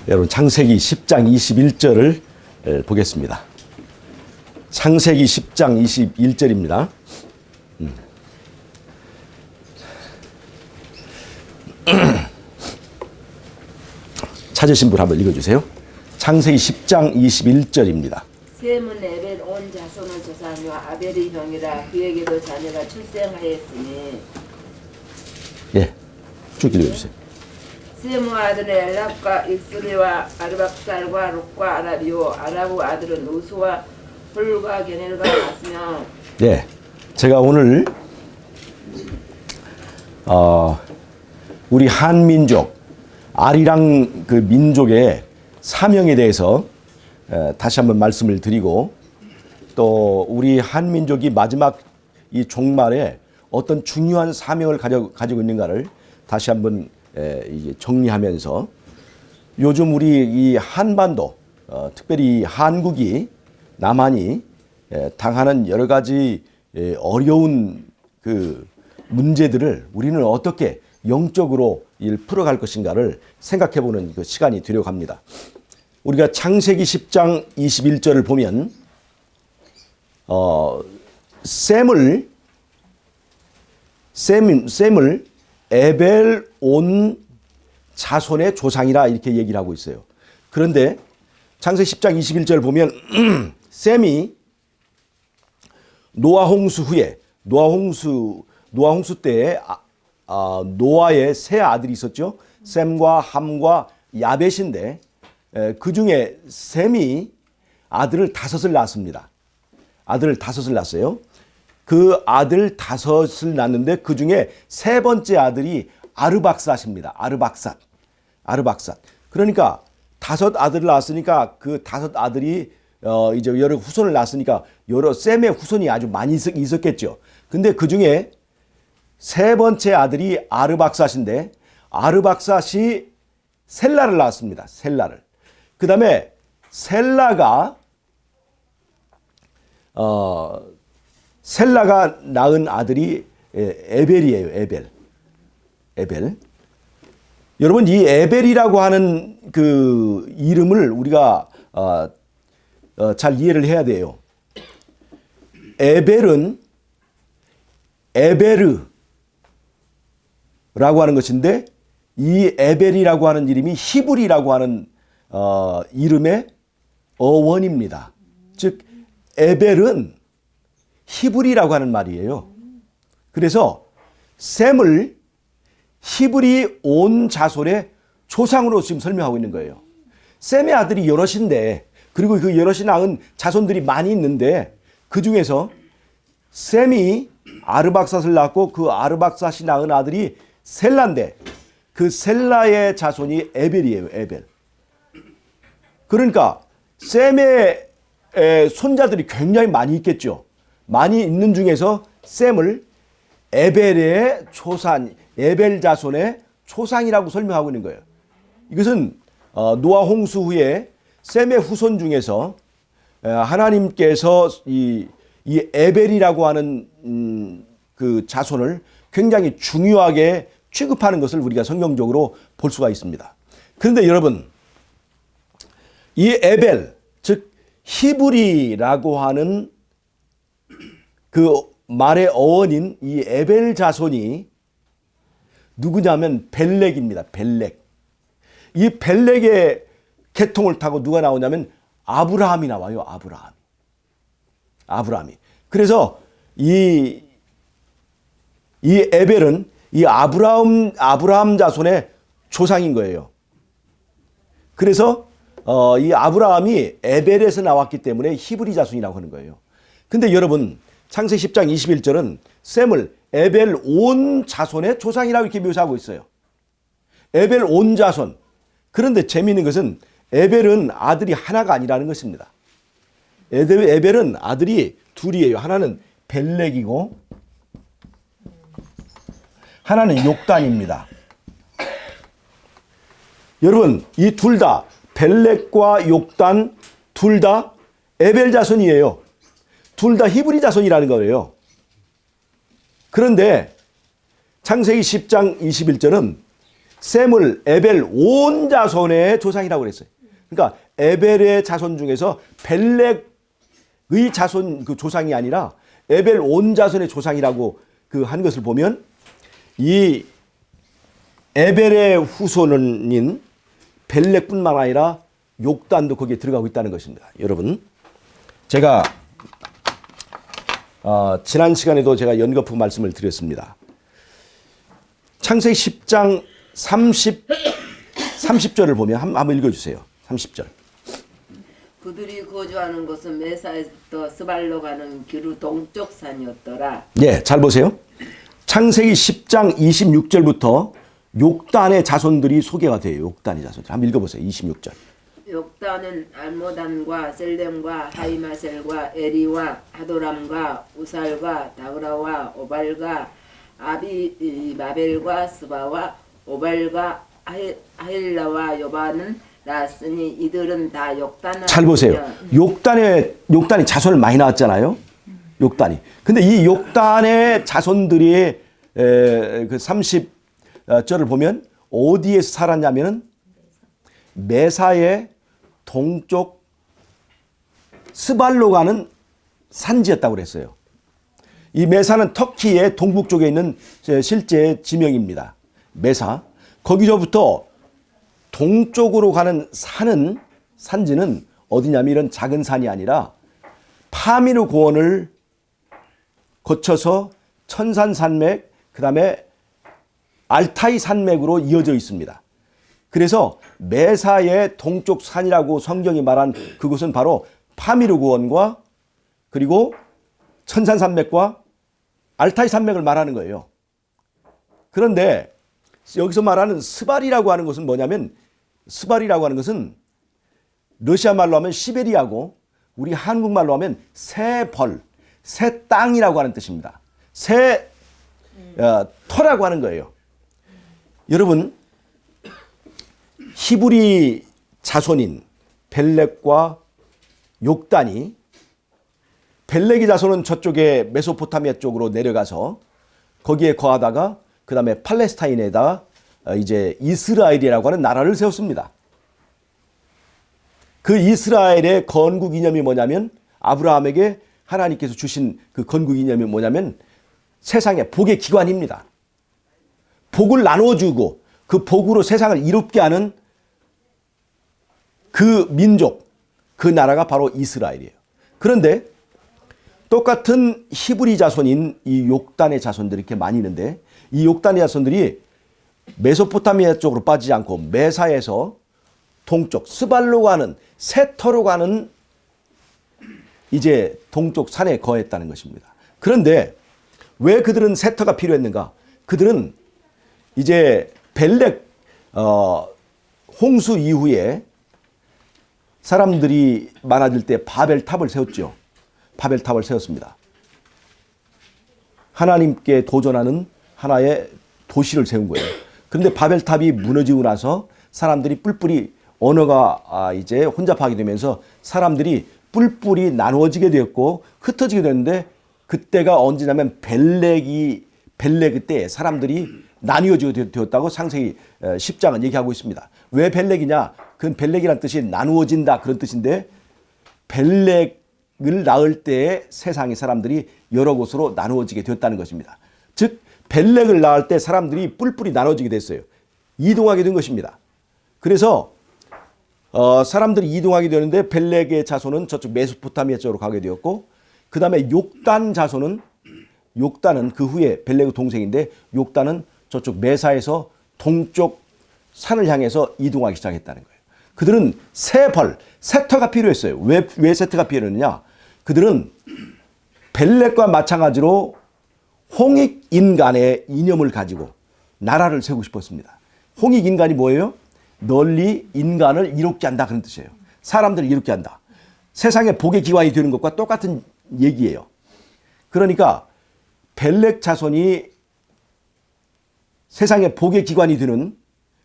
여러분 창세기 10장 21절을 보겠습니다. 창세기 10장 21절입니다. 찾으신 분 한번 읽어주세요. 창세기 10장 21절입니다. 셈은 에벨 온 자손을 조사하며 아벨의 형이라 그에게도 자녀가 출생하였으니. 예, 쭉 읽어주세요. 셈의 아들은 엘랍과 일스리와 아르박살과 롯과 아라비오 아라부 아들은 우수와 홀과 게넬과 났으며. 네, 제가 오늘 우리 한민족 아리랑 그 민족의 사명에 대해서 다시 한번 말씀을 드리고, 또 우리 한민족이 마지막 이 종말에 어떤 중요한 사명을 가지고 있는가를 다시 한번 정리하면서, 요즘 우리 이 한반도, 특별히 한국이, 남한이 당하는 여러 가지 어려운 그 문제들을 우리는 어떻게 영적으로 풀어갈 것인가를 생각해보는 그 시간이 되려고 합니다. 우리가 창세기 10장 21절을 보면 셈을 에벨 온 자손의 조상이라 이렇게 얘기를 하고 있어요. 그런데 창세기 10장 21절을 보면 셈이 노아 홍수 후에, 노아 홍수 때에 노아의 세 아들이 있었죠. 셈과 함과 야벳인데, 그 중에 셈이 아들을 5을 낳았습니다. 아들을 5을 낳았어요. 그 아들 5을 낳았는데 그 중에 세 번째 아들이 아르박삿입니다. 아르박삿. 그러니까 5 아들을 낳았으니까 그 5 아들이 이제 여러 후손을 낳았으니까 여러 셈의 후손이 아주 많이 있었겠죠. 근데 그 중에 세 번째 아들이 아르박삿인데, 아르박삿이 셀라를 낳았습니다. 셀라를. 그 다음에 셀라가 낳은 아들이 에벨이에요. 에벨. 여러분, 이 에벨이라고 하는 그 이름을 우리가 잘 이해를 해야 돼요. 에벨은 에베르라고 하는 것인데, 이 에벨이라고 하는 이름이 히브리라고 하는 이름의 어원입니다. 즉 에벨은 히브리라고 하는 말이에요. 그래서 셈을 히브리 온 자손의 조상으로 지금 설명하고 있는 거예요. 셈의 아들이 여럿인데, 그리고 그 여럿이 낳은 자손들이 많이 있는데, 그 중에서 셈이 아르박삿을 낳았고 그 아르박삿이 낳은 아들이 셀라인데, 그 셀라의 자손이 에벨이에요. 에벨. 그러니까 셈의 손자들이 굉장히 많이 있겠죠. 많이 있는 중에서 셈을 에벨의 초산, 에벨 자손의 초상이라고 설명하고 있는 거예요. 이것은 노아 홍수 후에 셈의 후손 중에서 하나님께서 이 에벨이라고 하는 그 자손을 굉장히 중요하게 취급하는 것을 우리가 성경적으로 볼 수가 있습니다. 그런데 여러분, 이 에벨, 즉 히브리라고 하는 그 말의 어원인 이 에벨 자손이 누구냐면 벨렉입니다. 벨렉. 이 벨렉의 계통을 타고 누가 나오냐면 아브라함이 나와요. 아브라함이. 그래서 이 에벨은 이 아브라함 자손의 조상인 거예요. 그래서 이 아브라함이 에벨에서 나왔기 때문에 히브리 자손이라고 하는 거예요. 근데 여러분, 창세기 10장 21절은 셈을 에벨 온 자손의 조상이라고 이렇게 묘사하고 있어요. 에벨 온 자손. 그런데 재미있는 것은 에벨은 아들이 하나가 아니라는 것입니다. 에벨은 아들이 둘이에요. 하나는 벨렉이고 하나는 욕단입니다. 여러분, 이 둘 다, 벨렉과 욕단 둘 다 에벨 자손이에요. 둘 다 히브리 자손이라는 거예요. 그런데 창세기 10장 21절은 셈을 에벨 온 자손의 조상이라고 그랬어요. 그러니까 에벨의 자손 중에서 벨렉의 자손 그 조상이 아니라 에벨 온 자손의 조상이라고 그 한 것을 보면 이 에벨의 후손인 벨렉뿐만 아니라 욕단도 거기에 들어가고 있다는 것입니다. 여러분, 제가 지난 시간에도 제가 연거푸 말씀을 드렸습니다. 창세기 10장 30절을 보면 한번 읽어주세요. 30절. 그들이 거주하는 곳은 메사에서 스발로 가는 기루 동쪽 산이었더라. 네, 잘 보세요. 창세기 10장 26절부터 욕단의 자손들이 소개가 돼요. 욕단의 자손들. 한번 읽어보세요. 26절. 욕단은 알모단과 셀렘과 하이마셀과 에리와 하도람과 우살과 다그라와 오발과 아비마벨과 스바와 오발과 아힐라와 요바는 낳았으니 이들은 다 욕단. 잘 보세요. 욕단이 자손을 많이 낳았잖아요. 욕단이. 근데 이 욕단의 자손들이 그 30절을 보면 어디에서 살았냐면은 메사의 동쪽 스발로 가는 산지였다고 그랬어요. 이 메사는 터키의 동북 쪽에 있는 실제 지명입니다. 메사. 거기서부터 동쪽으로 가는 산지는 어디냐면 이런 작은 산이 아니라 파미르 고원을 거쳐서 천산 산맥, 그 다음에 알타이 산맥으로 이어져 있습니다. 그래서 메사의 동쪽 산이라고 성경이 말한 그곳은 바로 파미르 고원과 그리고 천산 산맥과 알타이 산맥을 말하는 거예요. 그런데 여기서 말하는 스발이라고 하는 것은 뭐냐면 스발이라고 하는 것은 러시아 말로 하면 시베리아고 우리 한국말로 하면 새벌, 새 땅이라고 하는 뜻입니다. 새 터라고 하는 거예요. 여러분, 히브리 자손인 벨렉과 욕단이 벨렉의 자손은 저쪽에 메소포타미아 쪽으로 내려가서 거기에 거하다가 그 다음에 팔레스타인에다 이제 이스라엘이라고 하는 나라를 세웠습니다. 그 이스라엘의 건국 이념이 뭐냐면 아브라함에게 하나님께서 주신 그 건국 이념이 뭐냐면 세상의 복의 기관입니다. 복을 나눠주고 그 복으로 세상을 이롭게 하는 그 민족, 그 나라가 바로 이스라엘이에요. 그런데 똑같은 히브리 자손인 이 욕단의 자손들이 이렇게 많이 있는데 이 욕단의 자손들이 메소포타미아 쪽으로 빠지지 않고 메사에서 동쪽 스발로 가는 세터로 가는 이제 동쪽 산에 거했다는 것입니다. 그런데 왜 그들은 세터가 필요했는가? 그들은 이제 벨렉 홍수 이후에 사람들이 많아질 때 바벨탑을 세웠죠. 바벨탑을 세웠습니다. 하나님께 도전하는 하나의 도시를 세운 거예요. 그런데 바벨탑이 무너지고 나서 사람들이 뿔뿔이 언어가 이제 혼잡하게 되면서 사람들이 뿔뿔이 나누어지게 되었고 흩어지게 됐는데 그때가 언제냐면 벨렉 때 사람들이 나뉘어지게 되었다고 창세기 10장은 얘기하고 있습니다. 왜 벨렉이냐? 그건 벨렉이란 뜻이 나누어진다 그런 뜻인데 벨렉을 낳을 때에 세상의 사람들이 여러 곳으로 나누어지게 되었다는 것입니다. 즉 벨렉을 낳을 때 사람들이 뿔뿔이 나눠지게 됐어요. 이동하게 된 것입니다. 그래서 사람들이 이동하게 되는데 벨렉의 자손은 저쪽 메소포타미아 쪽으로 가게 되었고 그 다음에 욕단 자손은 욕단은 그 후에 벨렉의 동생인데 욕단은 저쪽 메사에서 동쪽 산을 향해서 이동하기 시작했다는 거예요. 그들은 세터가 필요했어요. 왜 세터가 필요했느냐? 그들은 벨렉과 마찬가지로 홍익인간의 이념을 가지고 나라를 세우고 싶었습니다. 홍익인간이 뭐예요? 널리 인간을 이롭게 한다 그런 뜻이에요. 사람들을 이롭게 한다. 세상의 복의 기관이 되는 것과 똑같은 얘기예요. 그러니까 벨렉 자손이 세상의 복의 기관이 되는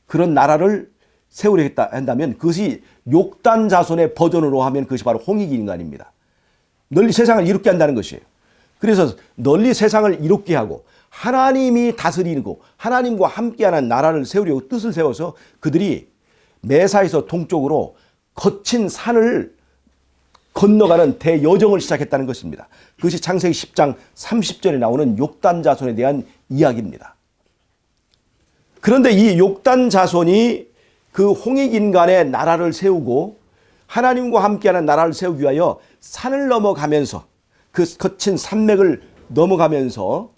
그런 나라를 세우려 한다면 그것이 욕단 자손의 버전으로 하면 그것이 바로 홍익인간입니다. 널리 세상을 이롭게 한다는 것이에요. 그래서 널리 세상을 이롭게 하고 하나님이 다스리고 하나님과 함께하는 나라를 세우려고 뜻을 세워서 그들이 메사에서 동쪽으로 거친 산을 건너가는 대여정을 시작했다는 것입니다. 그것이 창세기 10장 30절에 나오는 욕단 자손에 대한 이야기입니다. 그런데 이 욕단 자손이 그 홍익인간의 나라를 세우고 하나님과 함께하는 나라를 세우기 위하여 산을 넘어가면서 그 거친 산맥을 넘어가면서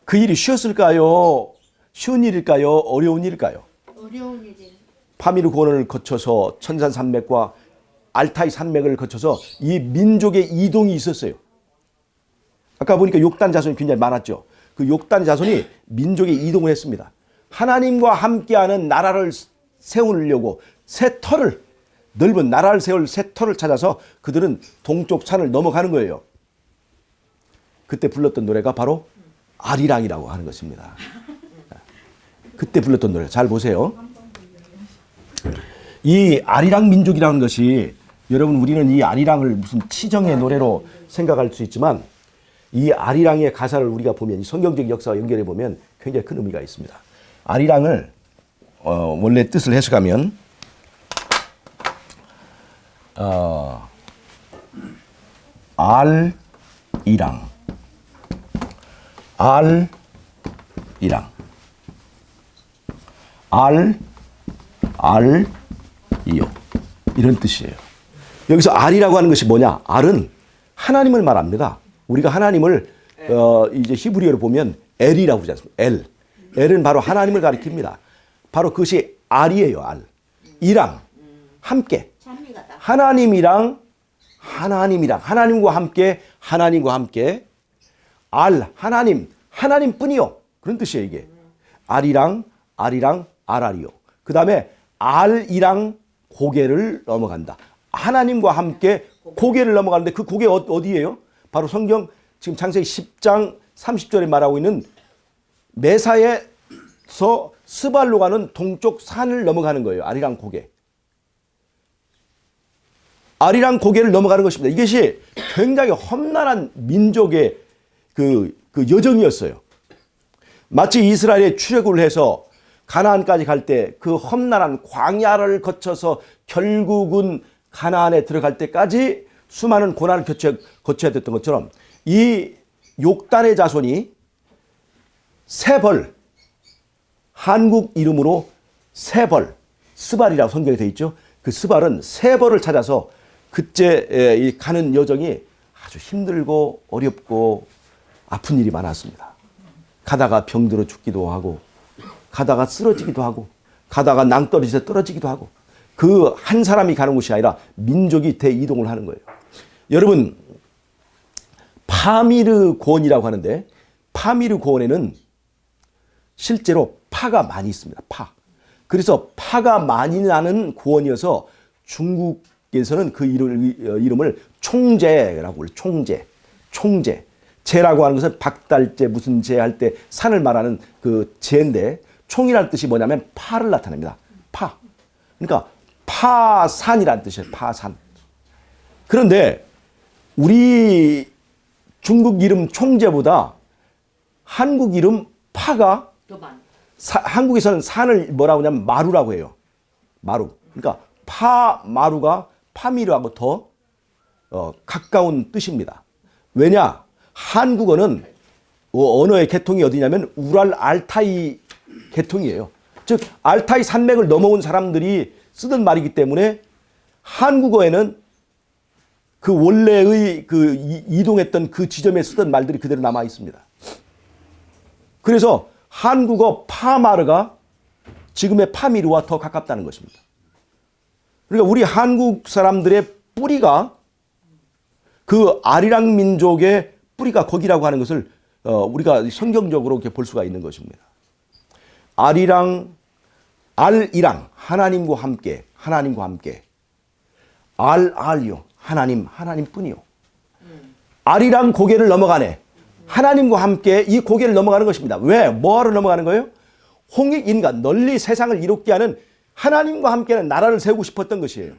그 일이 쉬웠을까요? 쉬운 일일까요? 어려운 일일까요? 어려운 일이. 파미르 고원을 거쳐서 천산 산맥과 알타이 산맥을 거쳐서 이 민족의 이동이 있었어요. 아까 보니까 욕단 자손이 굉장히 많았죠. 그 욕단 자손이 민족의 이동을 했습니다. 하나님과 함께하는 나라를 세우려고 새 터를, 넓은 나라를 세울 새 터를 찾아서 그들은 동쪽 산을 넘어가는 거예요. 그때 불렀던 노래가 바로 아리랑이라고 하는 것입니다. 그때 불렀던 노래 잘 보세요. 이 아리랑 민족이라는 것이, 여러분 우리는 이 아리랑을 무슨 치정의 노래로 생각할 수 있지만 이 아리랑의 가사를 우리가 보면, 이 성경적 역사와 연결해 보면 굉장히 큰 의미가 있습니다. 아리랑을 원래 뜻을 해석하면 알이랑, 알이요, 이런 뜻이에요. 여기서 알이라고 하는 것이 뭐냐? 알은 하나님을 말합니다. 우리가 하나님을 이제 히브리어로 보면 엘이라고 하지 않습니까? 엘. 엘은 바로 하나님을 가리킵니다. 바로 그것이 알이에요. 알. 이랑 함께. 하나님과 함께 알, 하나님뿐이요. 그런 뜻이에요, 이게. 알이랑, 알알이요. 그 다음에 알이랑 고개를 넘어간다. 하나님과 함께 고개를 넘어가는데 그 고개 어디예요? 바로 성경 지금 창세기 10장 30절에 말하고 있는 메사에서 스발로 가는 동쪽 산을 넘어가는 거예요. 아리랑 고개. 아리랑 고개를 넘어가는 것입니다. 이것이 굉장히 험난한 민족의 그 여정이었어요. 마치 이스라엘의 출애굽을 해서 가나안까지 갈 때 그 험난한 광야를 거쳐서 결국은 가나안에 들어갈 때까지 수많은 고난을 거쳐야 됐던 것처럼 이 욕단의 자손이 세벌, 한국 이름으로 세벌, 스발이라고 성경에 되어 있죠. 그 스발은 세벌을 찾아서 그때 가는 여정이 아주 힘들고 어렵고 아픈 일이 많았습니다. 가다가 병들어 죽기도 하고, 가다가 쓰러지기도 하고, 가다가 낭떠러지에서 떨어지기도 하고, 그 한 사람이 가는 곳이 아니라 민족이 대이동을 하는 거예요. 여러분, 파미르 고원이라고 하는데, 파미르 고원에는 실제로 파가 많이 있습니다. 파. 그래서 파가 많이 나는 고원이어서 중국에서는 그 이름을 총재라고 해요. 총재. 재라고 하는 것은 박달재 무슨 재 할 때 산을 말하는 그 재인데, 총이라는 뜻이 뭐냐면 파를 나타냅니다. 파. 그러니까 파산이라는 뜻이에요. 파산. 그런데 우리 중국 이름 총재보다 한국 이름 파가 한국에서는 산을 뭐라고 하냐면 마루라고 해요. 마루. 그러니까 파마루가 파미르하고 더 가까운 뜻입니다. 왜냐? 한국어는 언어의 계통이 어디냐면 우랄 알타이 계통이에요. 즉 알타이 산맥을 넘어온 사람들이 쓰던 말이기 때문에 한국어에는 그 원래의 그 이동했던 그 지점에 쓰던 말들이 그대로 남아 있습니다. 그래서 한국어 파마르가 지금의 파미르와 더 가깝다는 것입니다. 그러니까 우리 한국 사람들의 뿌리가 그 아리랑 민족의 뿌리가 거기라고 하는 것을 우리가 성경적으로 이렇게 볼 수가 있는 것입니다. 아리랑, 알이랑 하나님과 함께, 알이요, 하나님뿐이요. 아리랑 고개를 넘어가네. 하나님과 함께 이 고개를 넘어가는 것입니다. 왜? 뭐하러 넘어가는 거예요? 홍익인간, 널리 세상을 이롭게 하는 하나님과 함께는 나라를 세우고 싶었던 것이에요.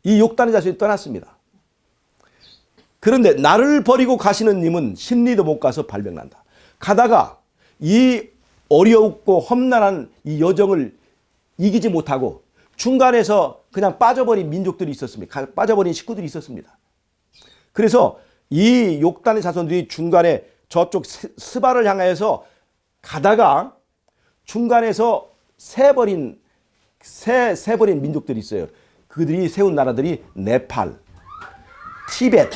이 욕단의 자손이 떠났습니다. 그런데 나를 버리고 가시는 님은 심리도 못 가서 발병난다. 가다가 이 어렵고 험난한 이 여정을 이기지 못하고 중간에서 그냥 빠져버린 민족들이 있었습니다. 빠져버린 식구들이 있었습니다. 그래서 이 욕단의 자손들이 중간에 저쪽 스바를 향하여서 가다가 중간에서 새버린 민족들이 있어요. 그들이 세운 나라들이 네팔, 티벳,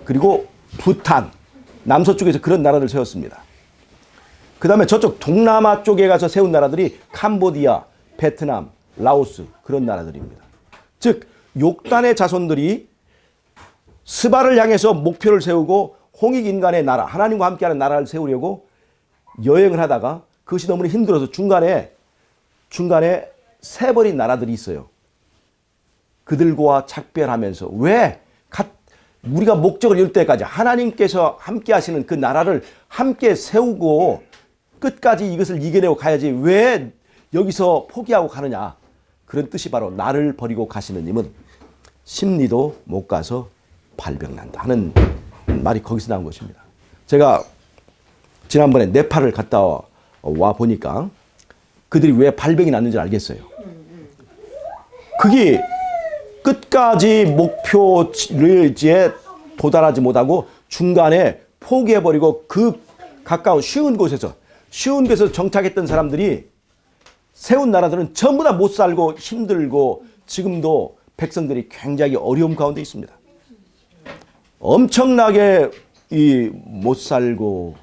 그리고 부탄, 남서쪽에서 그런 나라를 세웠습니다. 그 다음에 저쪽 동남아 쪽에 가서 세운 나라들이 캄보디아, 베트남, 라오스 그런 나라들입니다. 즉 욕단의 자손들이 스바를 향해서 목표를 세우고 홍익인간의 나라, 하나님과 함께하는 나라를 세우려고 여행을 하다가 그것이 너무 힘들어서 중간에 새버린 나라들이 있어요. 그들과 작별하면서 왜 우리가 목적을 이룰 때까지 하나님께서 함께 하시는 그 나라를 함께 세우고 끝까지 이것을 이겨내고 가야지 왜 여기서 포기하고 가느냐. 그런 뜻이 바로 나를 버리고 가시는 님은 심리도 못 가서 발병난다 하는 말이 거기서 나온 것입니다. 제가 지난번에 네팔을 갔다 와 보니까 그들이 왜 발병이 났는지 알겠어요. 그게 끝까지 목표지에 도달하지 못하고 중간에 포기해버리고 그 가까운 쉬운 곳에서 정착했던 사람들이 세운 나라들은 전부 다 못 살고 힘들고 지금도 백성들이 굉장히 어려움 가운데 있습니다. 엄청나게 못 살고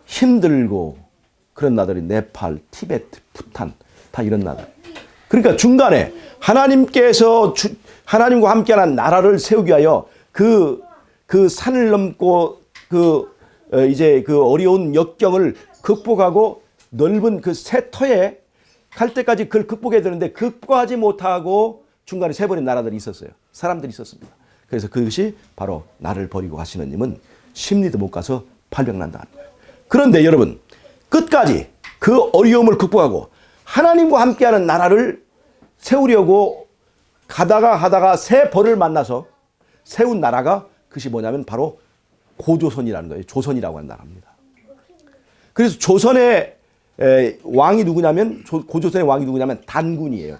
힘들고 그런 나라들이 네팔, 티베트, 부탄 다 이런 나라. 그러니까 중간에 하나님과 함께하는 나라를 세우기 위하여 그 산을 넘고 이제 그 어려운 역경을 극복하고 넓은 그 세터에 갈 때까지 그걸 극복해야 되는데 극복하지 못하고 중간에 세버린 나라들이 있었어요. 사람들이 있었습니다. 그래서 그것이 바로 나를 버리고 가시는 님은 심리도 못 가서 발병난다. 그런데 여러분 끝까지 그 어려움을 극복하고 하나님과 함께하는 나라를 세우려고 하다가 새 벌을 만나서 세운 나라가 그것이 뭐냐면 바로 고조선이라는 거예요. 조선이라고 하는 나라입니다. 그래서 조선의 왕이 누구냐면 고조선의 왕이 누구냐면 단군이에요.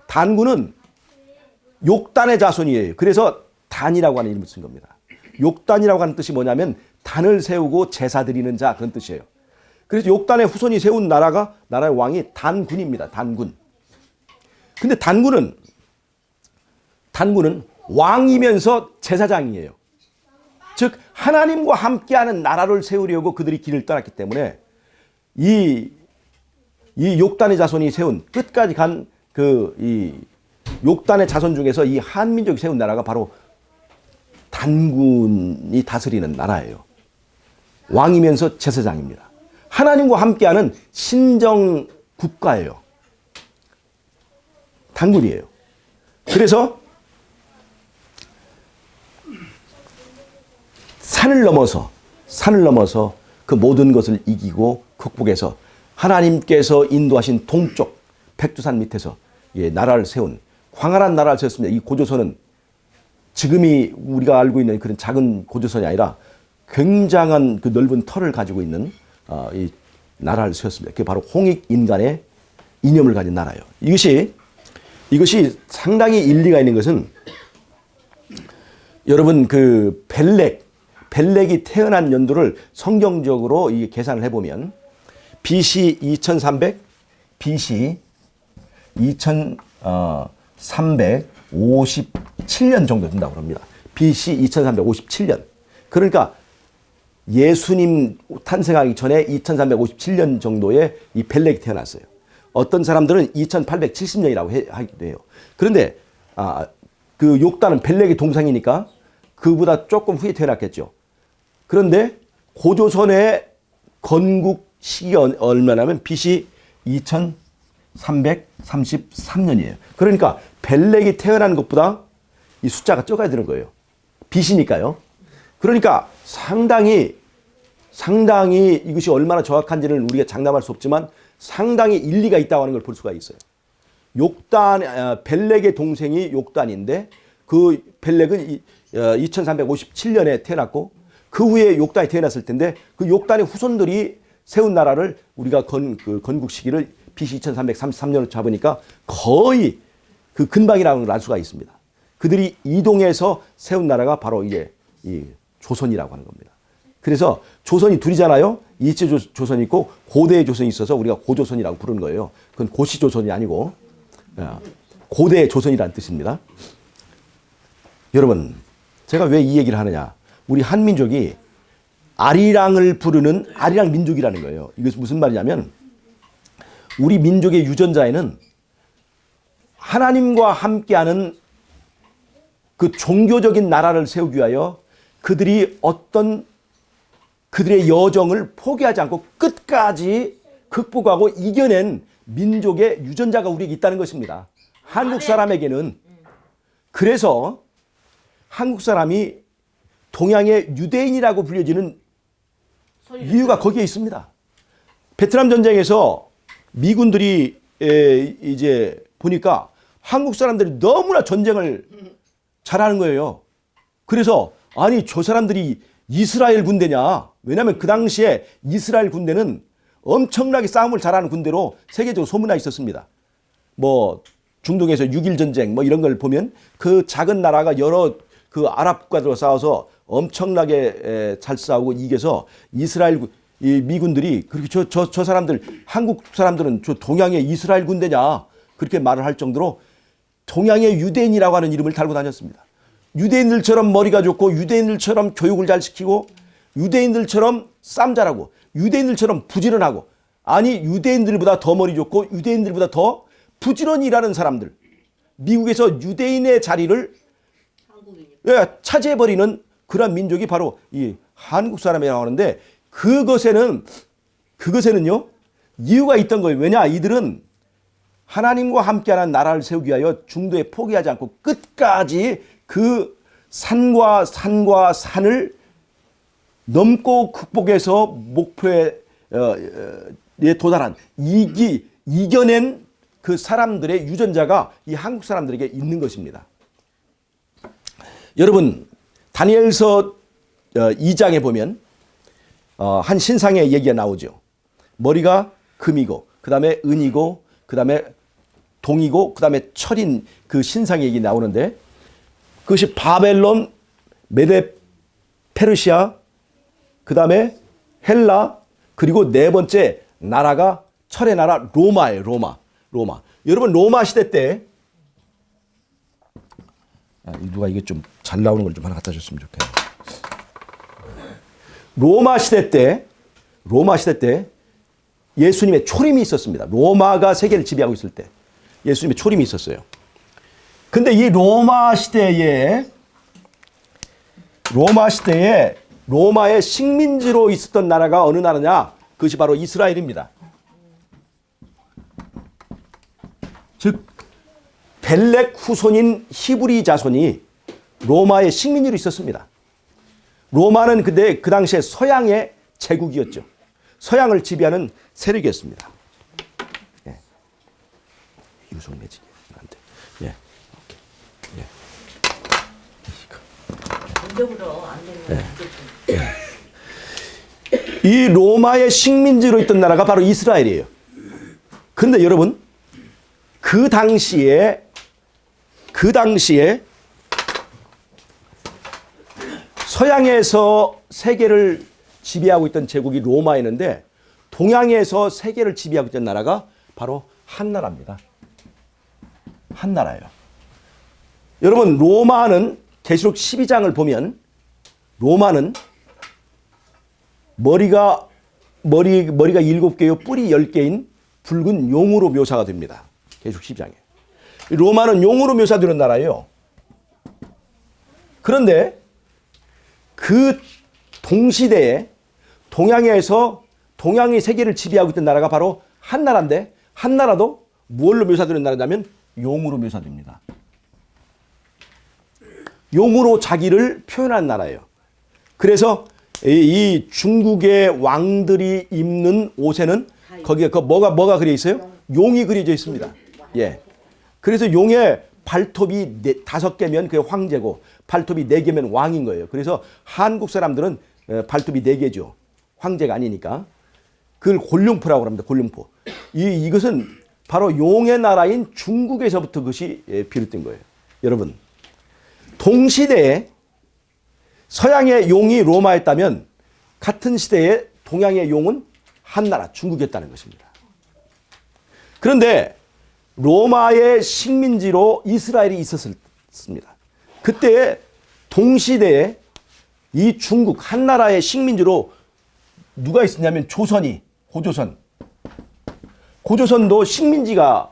단군은 욕단의 자손이에요. 그래서 단이라고 하는 이름을 쓴 겁니다. 욕단이라고 하는 뜻이 뭐냐면 단을 세우고 제사 드리는 자 그런 뜻이에요. 그래서 욕단의 후손이 세운 나라의 왕이 단군입니다. 단군. 근데 단군은 왕이면서 제사장이에요. 즉 하나님과 함께하는 나라를 세우려고 그들이 길을 떠났기 때문에 이 욕단의 자손이 세운 끝까지 간 이 욕단의 자손 중에서 이 한민족이 세운 나라가 바로 단군이 다스리는 나라예요. 왕이면서 제사장입니다. 하나님과 함께하는 신정 국가예요. 단군이에요. 그래서 산을 넘어서 그 모든 것을 이기고 극복해서 하나님께서 인도하신 동쪽 백두산 밑에서 나라를 세운 광활한 나라를 세웠습니다. 이 고조선은 지금이 우리가 알고 있는 그런 작은 고조선이 아니라 굉장한 그 넓은 터를 가지고 있는 이 나라를 세웠습니다. 그게 바로 홍익인간의 이념을 가진 나라예요. 이것이 상당히 일리가 있는 것은 여러분 그 벨렉이 태어난 연도를 성경적으로 계산을 해보면 BC 2300, BC 2357년 정도 된다고 합니다. BC 2357년. 그러니까 예수님 탄생하기 전에 2357년 정도에 이 벨렉이 태어났어요. 어떤 사람들은 2870년이라고 하기도 해요. 그런데 그 욕단은 벨렉의 동생이니까 그보다 조금 후에 태어났겠죠. 그런데 고조선의 건국 시기가 얼마냐면 BC 2333년이에요. 그러니까 벨렉이 태어난 것보다 이 숫자가 적어야 되는 거예요. BC니까요. 그러니까 상당히 이것이 얼마나 정확한지는 우리가 장담할 수 없지만 상당히 일리가 있다고 하는 걸 볼 수가 있어요. 벨렉의 동생이 욕단인데 그 벨렉은 2357년에 태어났고 그 후에 욕단이 태어났을 텐데 그 욕단의 후손들이 세운 나라를 우리가 그 건국 시기를 BC 2333년으로 잡으니까 거의 그 근방이라는 걸 알 수가 있습니다. 그들이 이동해서 세운 나라가 바로 이제 이 조선이라고 하는 겁니다. 그래서 조선이 둘이잖아요. 일제 조선이 있고 고대 조선이 있어서 우리가 고조선이라고 부르는 거예요. 그건 고시 조선이 아니고 고대 조선이라는 뜻입니다. 여러분, 제가 왜 이 얘기를 하느냐? 우리 한민족이 아리랑을 부르는 아리랑 민족이라는 거예요. 이것이 무슨 말이냐면 우리 민족의 유전자에는 하나님과 함께하는 그 종교적인 나라를 세우기 위하여 그들이 어떤 그들의 여정을 포기하지 않고 끝까지 극복하고 이겨낸 민족의 유전자가 우리에게 있다는 것입니다. 한국 사람에게는. 그래서 한국 사람이 동양의 유대인이라고 불려지는 이유가 거기에 있습니다. 베트남 전쟁에서 미군들이 이제 보니까 한국 사람들이 너무나 전쟁을 잘하는 거예요. 그래서 아니 저 사람들이 이스라엘 군대냐? 왜냐하면 그 당시에 이스라엘 군대는 엄청나게 싸움을 잘하는 군대로 세계적으로 소문나 있었습니다. 뭐 중동에서 6.1 전쟁 뭐 이런 걸 보면 그 작은 나라가 여러 그 아랍 국가들과 싸워서 엄청나게 잘 싸우고 이겨서 이스라엘 이 미군들이 그렇게 저 사람들 한국 사람들은 저 동양의 이스라엘 군대냐 그렇게 말을 할 정도로 동양의 유대인이라고 하는 이름을 달고 다녔습니다. 유대인들처럼 머리가 좋고 유대인들처럼 교육을 잘 시키고 유대인들처럼 쌈 잘하고 유대인들처럼 부지런하고 아니 유대인들보다 더 머리 좋고 유대인들보다 더 부지런히 일하는 사람들 미국에서 유대인의 자리를 차지해버리는 그런 민족이 바로 이 한국 사람이라고 하는데 그것에는요 이유가 있던 거예요. 왜냐 이들은 하나님과 함께하는 나라를 세우기 위하여 중도에 포기하지 않고 끝까지 그 산과 산을 넘고 극복해서 목표에 도달한 이겨낸 그 사람들의 유전자가 이 한국 사람들에게 있는 것입니다. 여러분 다니엘서 2장에 보면 한 신상의 얘기가 나오죠. 머리가 금이고 그 다음에 은이고 그 다음에 동이고 그 다음에 철인 그 신상의 얘기 나오는데 그것이 바벨론, 메데 페르시아, 그 다음에 헬라 그리고 네 번째 나라가 철의 나라 로마예요. 로마. 여러분 로마 시대 때 누가 이게 좀 잘 나오는 걸 좀 하나 갖다 줬으면 좋겠네요. 로마 시대 때 예수님의 초림이 있었습니다. 로마가 세계를 지배하고 있을 때 예수님의 초림이 있었어요. 근데 이 로마 시대에 로마의 식민지로 있었던 나라가 어느 나라냐? 그것이 바로 이스라엘입니다. 즉 벨렉 후손인 히브리 자손이 로마의 식민지로 있었습니다. 로마는 근데 그 당시에 서양의 제국이었죠. 서양을 지배하는 세력이었습니다. 예. 유성 매직 안 돼. 예. 예. 전적으로 안 되는 예. 이 로마의 식민지로 있던 나라가 바로 이스라엘이에요. 그런데 여러분 그 당시에 서양에서 세계를 지배하고 있던 제국이 로마였는데 동양에서 세계를 지배하고 있던 나라가 바로 한 나라입니다. 한 나라예요. 여러분 로마는 계시록 12장을 보면 로마는 머리가 7개요 뿔이 10개인 붉은 용으로 묘사가 됩니다. 계시록 12장에. 로마는 용으로 묘사되는 나라예요. 그런데 그 동시대에 동양이 세계를 지배하고 있던 나라가 바로 한 나라인데 한 나라도 무엇로 묘사되는 나라냐면 용으로 묘사됩니다. 용으로 자기를 표현한 나라예요. 그래서 이 중국의 왕들이 입는 옷에는 거기에 뭐가 그려 있어요? 용이 그려져 있습니다. 예. 그래서 용의 발톱이 5개면 그게 황제고 발톱이 4개면 왕인 거예요. 그래서 한국 사람들은 발톱이 4개죠. 황제가 아니니까. 그걸 골룡포라고 합니다. 골룡포. 이것은 바로 용의 나라인 중국에서부터 그것이 비롯된 거예요. 여러분, 동시대에 서양의 용이 로마였다면 같은 시대에 동양의 용은 한나라 중국이었다는 것입니다. 그런데 로마의 식민지로 이스라엘이 있었습니다. 그때 동시대에 이 중국 한나라의 식민지로 누가 있었냐면 조선이 고조선도 식민지가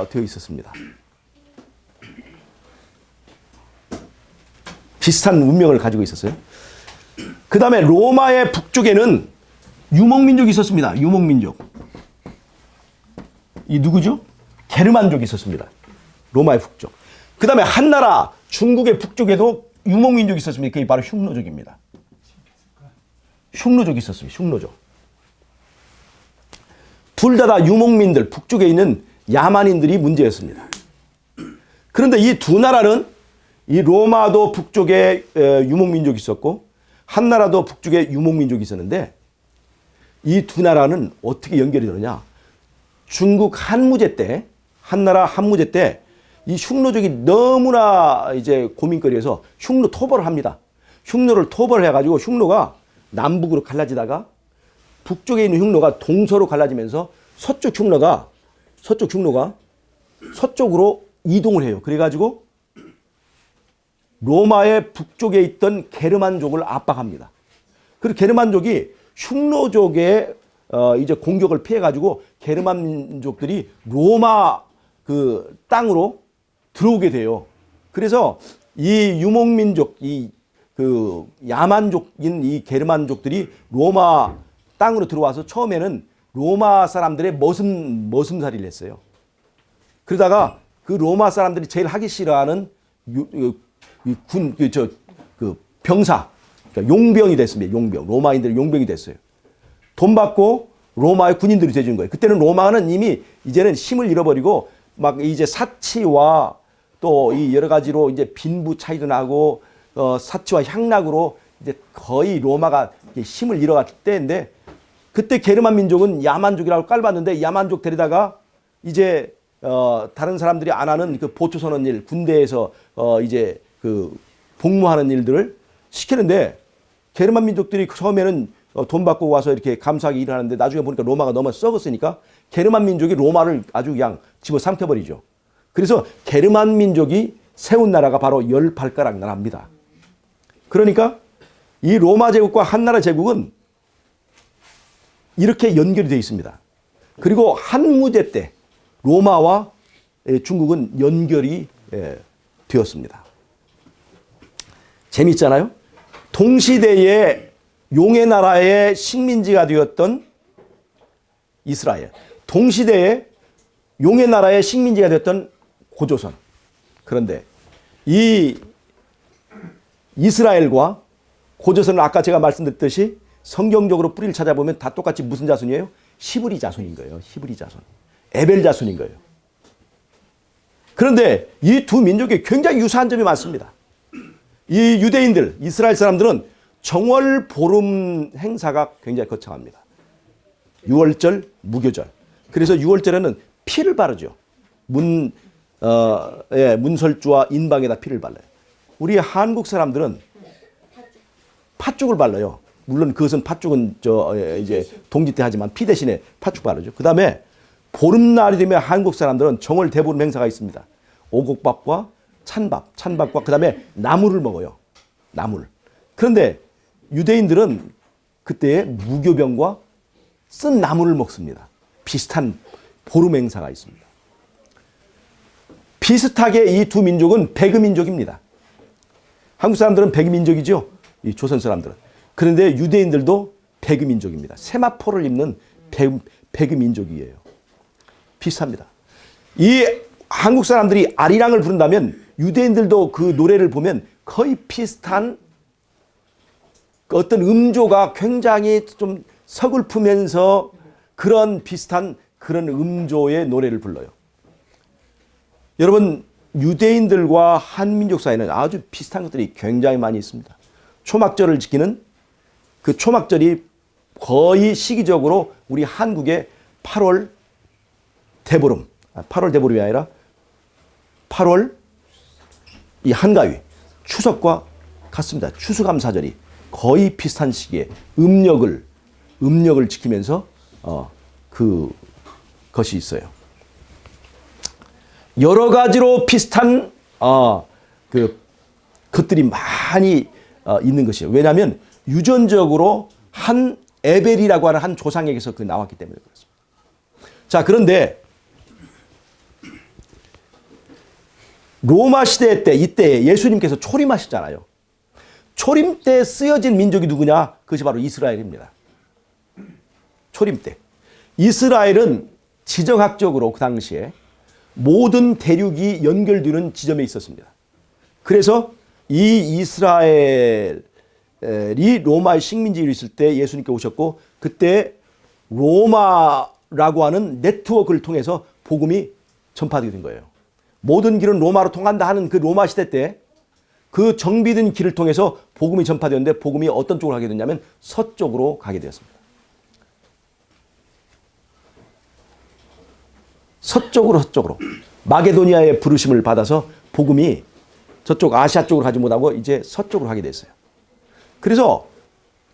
되어 있었습니다. 비슷한 운명을 가지고 있었어요. 그 다음에 로마의 북쪽에는 유목민족이 있었습니다. 유목민족. 이 누구죠? 게르만족이 있었습니다. 로마의 북쪽. 그 다음에 한나라 중국의 북쪽에도 유목민족이 있었습니다. 그게 바로 흉노족입니다. 흉노족이 있었습니다. 흉노족. 둘 다 유목민들, 북쪽에 있는 야만인들이 문제였습니다. 그런데 이 두 나라는 이 로마도 북쪽에 유목민족이 있었고 한나라도 북쪽에 유목민족이 있었는데 이 두 나라는 어떻게 연결이 되느냐? 중국 한무제 때, 한나라 한무제 때 이 흉노족이 너무나 이제 고민거리에서 흉노 토벌을 합니다. 흉노를 토벌을 해가지고 흉노가 남북으로 갈라지다가 북쪽에 있는 흉노가 동서로 갈라지면서 서쪽 흉노가 서쪽으로 이동을 해요. 그래가지고 로마의 북쪽에 있던 게르만족을 압박합니다. 그리고 게르만족이 흉노족의 이제 공격을 피해가지고 게르만족들이 로마 그 땅으로 들어오게 돼요. 그래서 이 유목민족, 그 야만족인 이 게르만족들이 로마 땅으로 들어와서 처음에는 로마 사람들의 머슴살이를 했어요. 그러다가 그 로마 사람들이 제일 하기 싫어하는 병사, 그러니까 용병이 됐습니다. 용병. 로마인들이 용병이 됐어요. 돈 받고 로마의 군인들이 돼준 거예요. 그때는 로마는 이미 이제는 힘을 잃어버리고 막 이제 사치와 또 이 여러 가지로 이제 빈부 차이도 나고 사치와 향락으로 이제 거의 로마가 힘을 잃어갈 때인데 그때 게르만 민족은 야만족이라고 깔봤는데 야만족 데리다가 이제 다른 사람들이 안 하는 그 보초 서는 일, 군대에서 이제 그 복무하는 일들을 시키는데 게르만 민족들이 처음에는 돈 받고 와서 이렇게 감사하게 일을 하는데 나중에 보니까 로마가 너무 썩었으니까 게르만 민족이 로마를 아주 그냥 집어삼켜버리죠. 그래서 게르만 민족이 세운 나라가 바로 18가락 나라입니다. 그러니까 이 로마 제국과 한나라 제국은 이렇게 연결이 되어 있습니다. 그리고 한무제 때 로마와 중국은 연결이 되었습니다. 재밌잖아요. 동시대에 용의 나라의 식민지가 되었던 이스라엘, 동시대에 용의 나라의 식민지가 되었던 고조선. 그런데 이 이스라엘과 고조선은 아까 제가 말씀드렸듯이 성경적으로 뿌리를 찾아보면 다 똑같이 무슨 자손이에요? 히브리 자손인 거예요. 히브리 자손. 에벨 자손인 거예요. 그런데 이 두 민족이 굉장히 유사한 점이 많습니다. 이 유대인들, 이스라엘 사람들은 정월 보름 행사가 굉장히 거창합니다. 6월절, 무교절. 그래서 6월절에는 피를 바르죠. 문설주와 인방에다 피를 발라요. 우리 한국 사람들은 팥죽을 발라요. 물론 그것은 팥죽은 이제 동지 때 하지만 피 대신에 팥죽 바르죠. 그 다음에 보름날이 되면 한국 사람들은 정월 대보름 행사가 있습니다. 오곡밥과 찬밥과 그 다음에 나물을 먹어요. 나물. 그런데 유대인들은 그때 무교병과 쓴 나물을 먹습니다. 비슷한 보름 행사가 있습니다. 비슷하게 이 두 민족은 배그민족입니다. 한국 사람들은 배그민족이죠. 이 조선 사람들은. 그런데 유대인들도 배그민족입니다. 세마포를 입는 배그민족이에요. 비슷합니다. 이 한국 사람들이 아리랑을 부른다면 유대인들도 그 노래를 보면 거의 비슷한 어떤 음조가 굉장히 좀 서글프면서 그런 비슷한 그런 음조의 노래를 불러요. 여러분, 유대인들과 한민족 사이에는 아주 비슷한 것들이 굉장히 많이 있습니다. 초막절을 지키는 그 초막절이 거의 시기적으로 우리 한국의 8월 대보름, 8월 대보름이 아니라 8월 이 한가위, 추석과 같습니다. 추수감사절이 거의 비슷한 시기에 음력을 지키면서 그것이 있어요. 여러 가지로 비슷한 것들이 많이 있는 것이에요. 왜냐하면 유전적으로 한 에벨이라고 하는 한 조상에게서 그 나왔기 때문에 그렇습니다. 자, 그런데 로마 시대 때 이때 예수님께서 초림하셨잖아요. 초림 때 쓰여진 민족이 누구냐? 그것이 바로 이스라엘입니다. 초림 때. 이스라엘은 지정학적으로 그 당시에 모든 대륙이 연결되는 지점에 있었습니다. 그래서 이 이스라엘이 로마의 식민지로 있을 때 예수님께 오셨고 그때 로마라고 하는 네트워크를 통해서 복음이 전파되게 된 거예요. 모든 길은 로마로 통한다 하는 그 로마 시대 때 그 정비된 길을 통해서 복음이 전파되었는데 복음이 어떤 쪽으로 가게 됐냐면 서쪽으로 가게 되었습니다. 서쪽으로 마게도니아의 부르심을 받아서 복음이 저쪽 아시아 쪽으로 가지 못하고 이제 서쪽으로 가게 됐어요. 그래서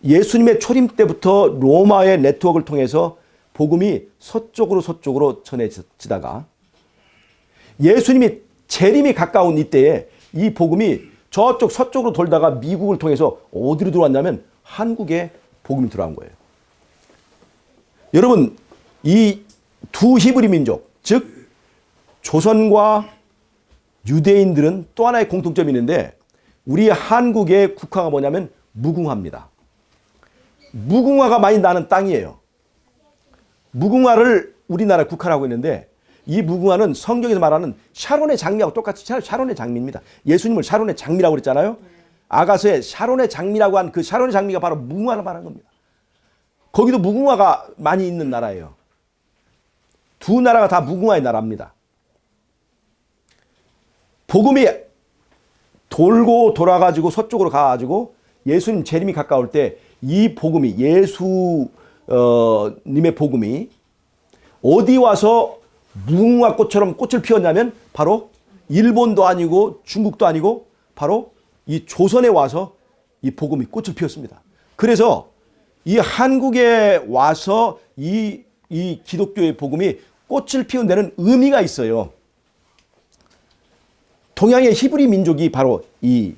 예수님의 초림 때부터 로마의 네트워크를 통해서 복음이 서쪽으로 전해지다가 예수님이 재림이 가까운 이때에 이 복음이 저쪽 서쪽으로 돌다가 미국을 통해서 어디로 들어왔냐면 한국에 복음이 들어간 거예요. 여러분, 이 두 히브리 민족, 즉 조선과 유대인들은 또 하나의 공통점이 있는데 우리 한국의 국화가 뭐냐면 무궁화입니다. 무궁화가 많이 나는 땅이에요. 무궁화를 우리나라 국화라고 했는데 이 무궁화는 성경에서 말하는 샤론의 장미하고 똑같이 샤론의 장미입니다. 예수님을 샤론의 장미라고 그랬잖아요. 아가서에 샤론의 장미라고 한 그 샤론의 장미가 바로 무궁화를 말하는 겁니다. 거기도 무궁화가 많이 있는 나라예요. 두 나라가 다 무궁화의 나라입니다. 복음이 돌고 돌아가지고 서쪽으로 가가지고 예수님 재림이 가까울 때 이 복음이 예수님의 복음이 어디 와서 무궁화꽃처럼 꽃을 피웠냐면 바로 일본도 아니고 중국도 아니고 바로 이 조선에 와서 이 복음이 꽃을 피웠습니다. 그래서 이 한국에 와서 이 기독교의 복음이 꽃을 피운 데는 의미가 있어요. 동양의 히브리 민족이 바로 이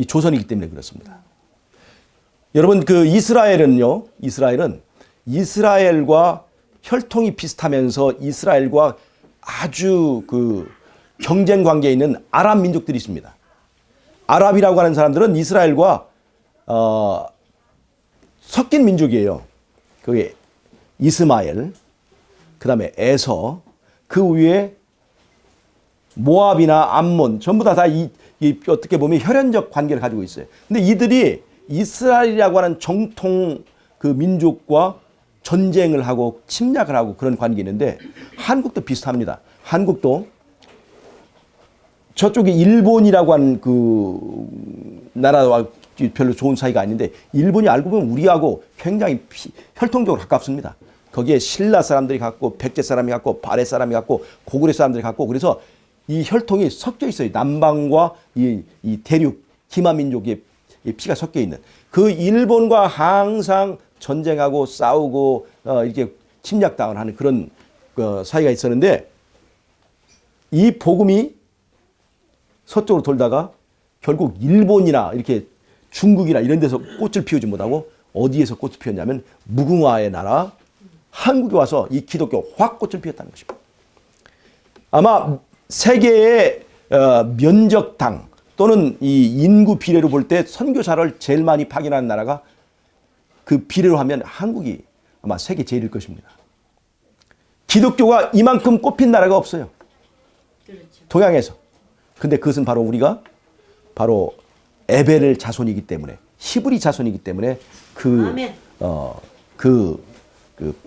조선이기 때문에 그렇습니다. 여러분, 그 이스라엘은 이스라엘과 혈통이 비슷하면서 이스라엘과 아주 그 경쟁 관계에 있는 아랍 민족들이 있습니다. 아랍이라고 하는 사람들은 이스라엘과 섞인 민족이에요. 그게 이스마엘, 그 다음에 에서, 그 위에 모압이나 암몬 전부 다 어떻게 보면 혈연적 관계를 가지고 있어요. 근데 이들이 이스라엘이라고 하는 정통 그 민족과 전쟁을 하고 침략을 하고 그런 관계가 있는데 한국도 비슷합니다. 한국도 저쪽에 일본이라고 하는 그 나라와 별로 좋은 사이가 아닌데 일본이 알고 보면 우리하고 굉장히 혈통적으로 가깝습니다. 거기에 신라 사람들이 갖고 백제 사람이 갖고 발해 사람이 갖고 고구려 사람들이 갖고 그래서 이 혈통이 섞여 있어요. 남방과 이 대륙 기마 민족의 피가 섞여 있는 그 일본과 항상 전쟁하고 싸우고 이렇게 침략당하는 그런 사이가 있었는데 이 복음이 서쪽으로 돌다가 결국 일본이나 이렇게 중국이나 이런 데서 꽃을 피우지 못하고 어디에서 꽃을 피웠냐면 무궁화의 나라 한국에 와서 이 기독교 확 꽃을 피웠다는 것입니다. 아마 세계의 면적당 또는 이 인구 비례로 볼 때 선교사를 제일 많이 파견하는 나라가 그 비례로 하면 한국이 아마 세계 제일일 것입니다. 기독교가 이만큼 꽃핀 나라가 없어요. 그렇죠. 동양에서. 근데 그것은 바로 우리가 바로 에벨의 자손이기 때문에 히브리 자손이기 때문에 그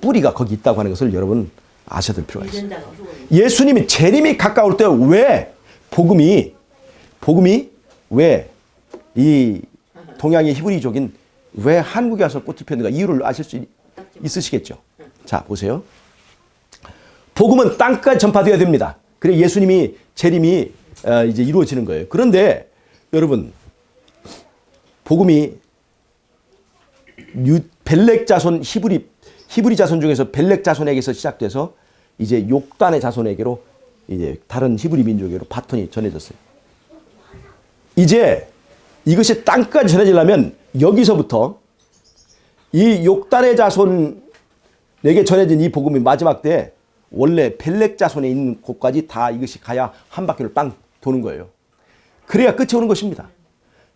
뿌리가 거기 있다고 하는 것을 여러분 아셔야 될 필요가 있어요. 예수님이 재림이 가까울 때 왜 복음이 왜 이 동양의 히브리족인 왜 한국에 와서 꽃이 피었는가 이유를 아실 수 있으시겠죠. 자, 보세요. 복음은 땅까지 전파되어야 됩니다. 그래 예수님이 재림이 이제 이루어지는 거예요. 그런데 여러분, 복음이 벨렉 자손 히브리 자손 중에서 벨렉 자손에게서 시작돼서 이제 욕단의 자손에게로 이제 다른 히브리 민족에게로 바톤이 전해졌어요. 이제 이것이 땅까지 전해지려면 여기서부터 이 욕단의 자손에게 전해진 이 복음이 마지막 때 원래 벨렉 자손에 있는 곳까지 다 이것이 가야 한 바퀴를 빵 도는 거예요. 그래야 끝이 오는 것입니다.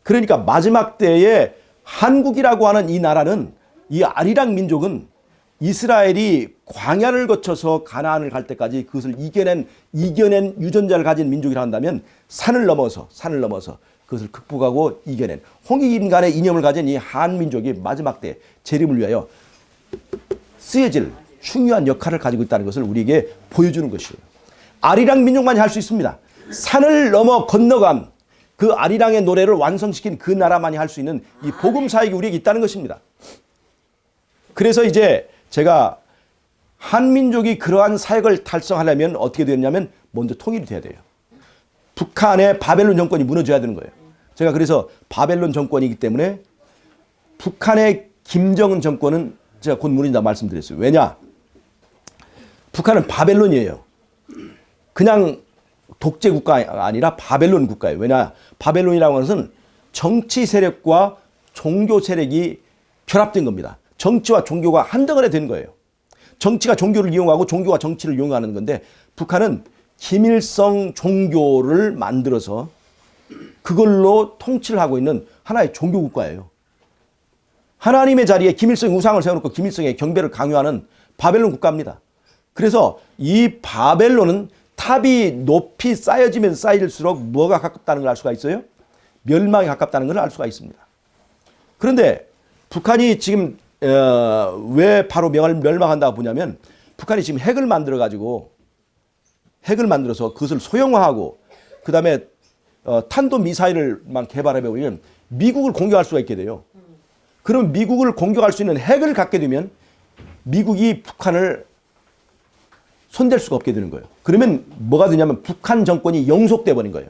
그러니까 마지막 때에 한국이라고 하는 이 나라는, 이 아리랑 민족은 이스라엘이 광야를 거쳐서 가나안을 갈 때까지 그것을 이겨낸 유전자를 가진 민족이라 한다면 산을 넘어서 그것을 극복하고 이겨낸 홍익인간의 이념을 가진 이 한민족이 마지막 때 재림을 위하여 쓰여질 중요한 역할을 가지고 있다는 것을 우리에게 보여주는 것이에요. 아리랑 민족만이 할 수 있습니다. 산을 넘어 건너간 그 아리랑의 노래를 완성시킨 그 나라만이 할 수 있는 이 복음 사역이 우리에게 있다는 것입니다. 그래서 이제 제가 한민족이 그러한 사역을 달성하려면 어떻게 되느냐면 먼저 통일이 돼야 돼요. 북한의 바벨론 정권이 무너져야 되는 거예요. 제가 그래서 바벨론 정권이기 때문에 북한의 김정은 정권은 제가 곧 무너진다 말씀드렸어요. 왜냐? 북한은 바벨론이에요. 그냥 독재 국가가 아니라 바벨론 국가예요. 왜냐? 바벨론이라고 하는 것은 정치 세력과 종교 세력이 결합된 겁니다. 정치와 종교가 한 덩어리 된 거예요. 정치가 종교를 이용하고 종교가 정치를 이용하는 건데 북한은 김일성 종교를 만들어서 그걸로 통치를 하고 있는 하나의 종교 국가예요. 하나님의 자리에 김일성 우상을 세워놓고 김일성의 경배를 강요하는 바벨론 국가입니다. 그래서 이 바벨론은 탑이 높이 쌓여지면 쌓일수록 뭐가 가깝다는 걸 알 수가 있어요? 멸망에 가깝다는 걸 알 수가 있습니다. 그런데 북한이 지금 왜 바로 멸망한다고 보냐면 북한이 지금 핵을 만들어서 그것을 소형화하고 그 다음에 탄도미사일을만 개발해버리면 미국을 공격할 수가 있게 돼요. 그럼 미국을 공격할 수 있는 핵을 갖게 되면 미국이 북한을 손댈 수가 없게 되는 거예요. 그러면 뭐가 되냐면 북한 정권이 영속돼 버린 거예요.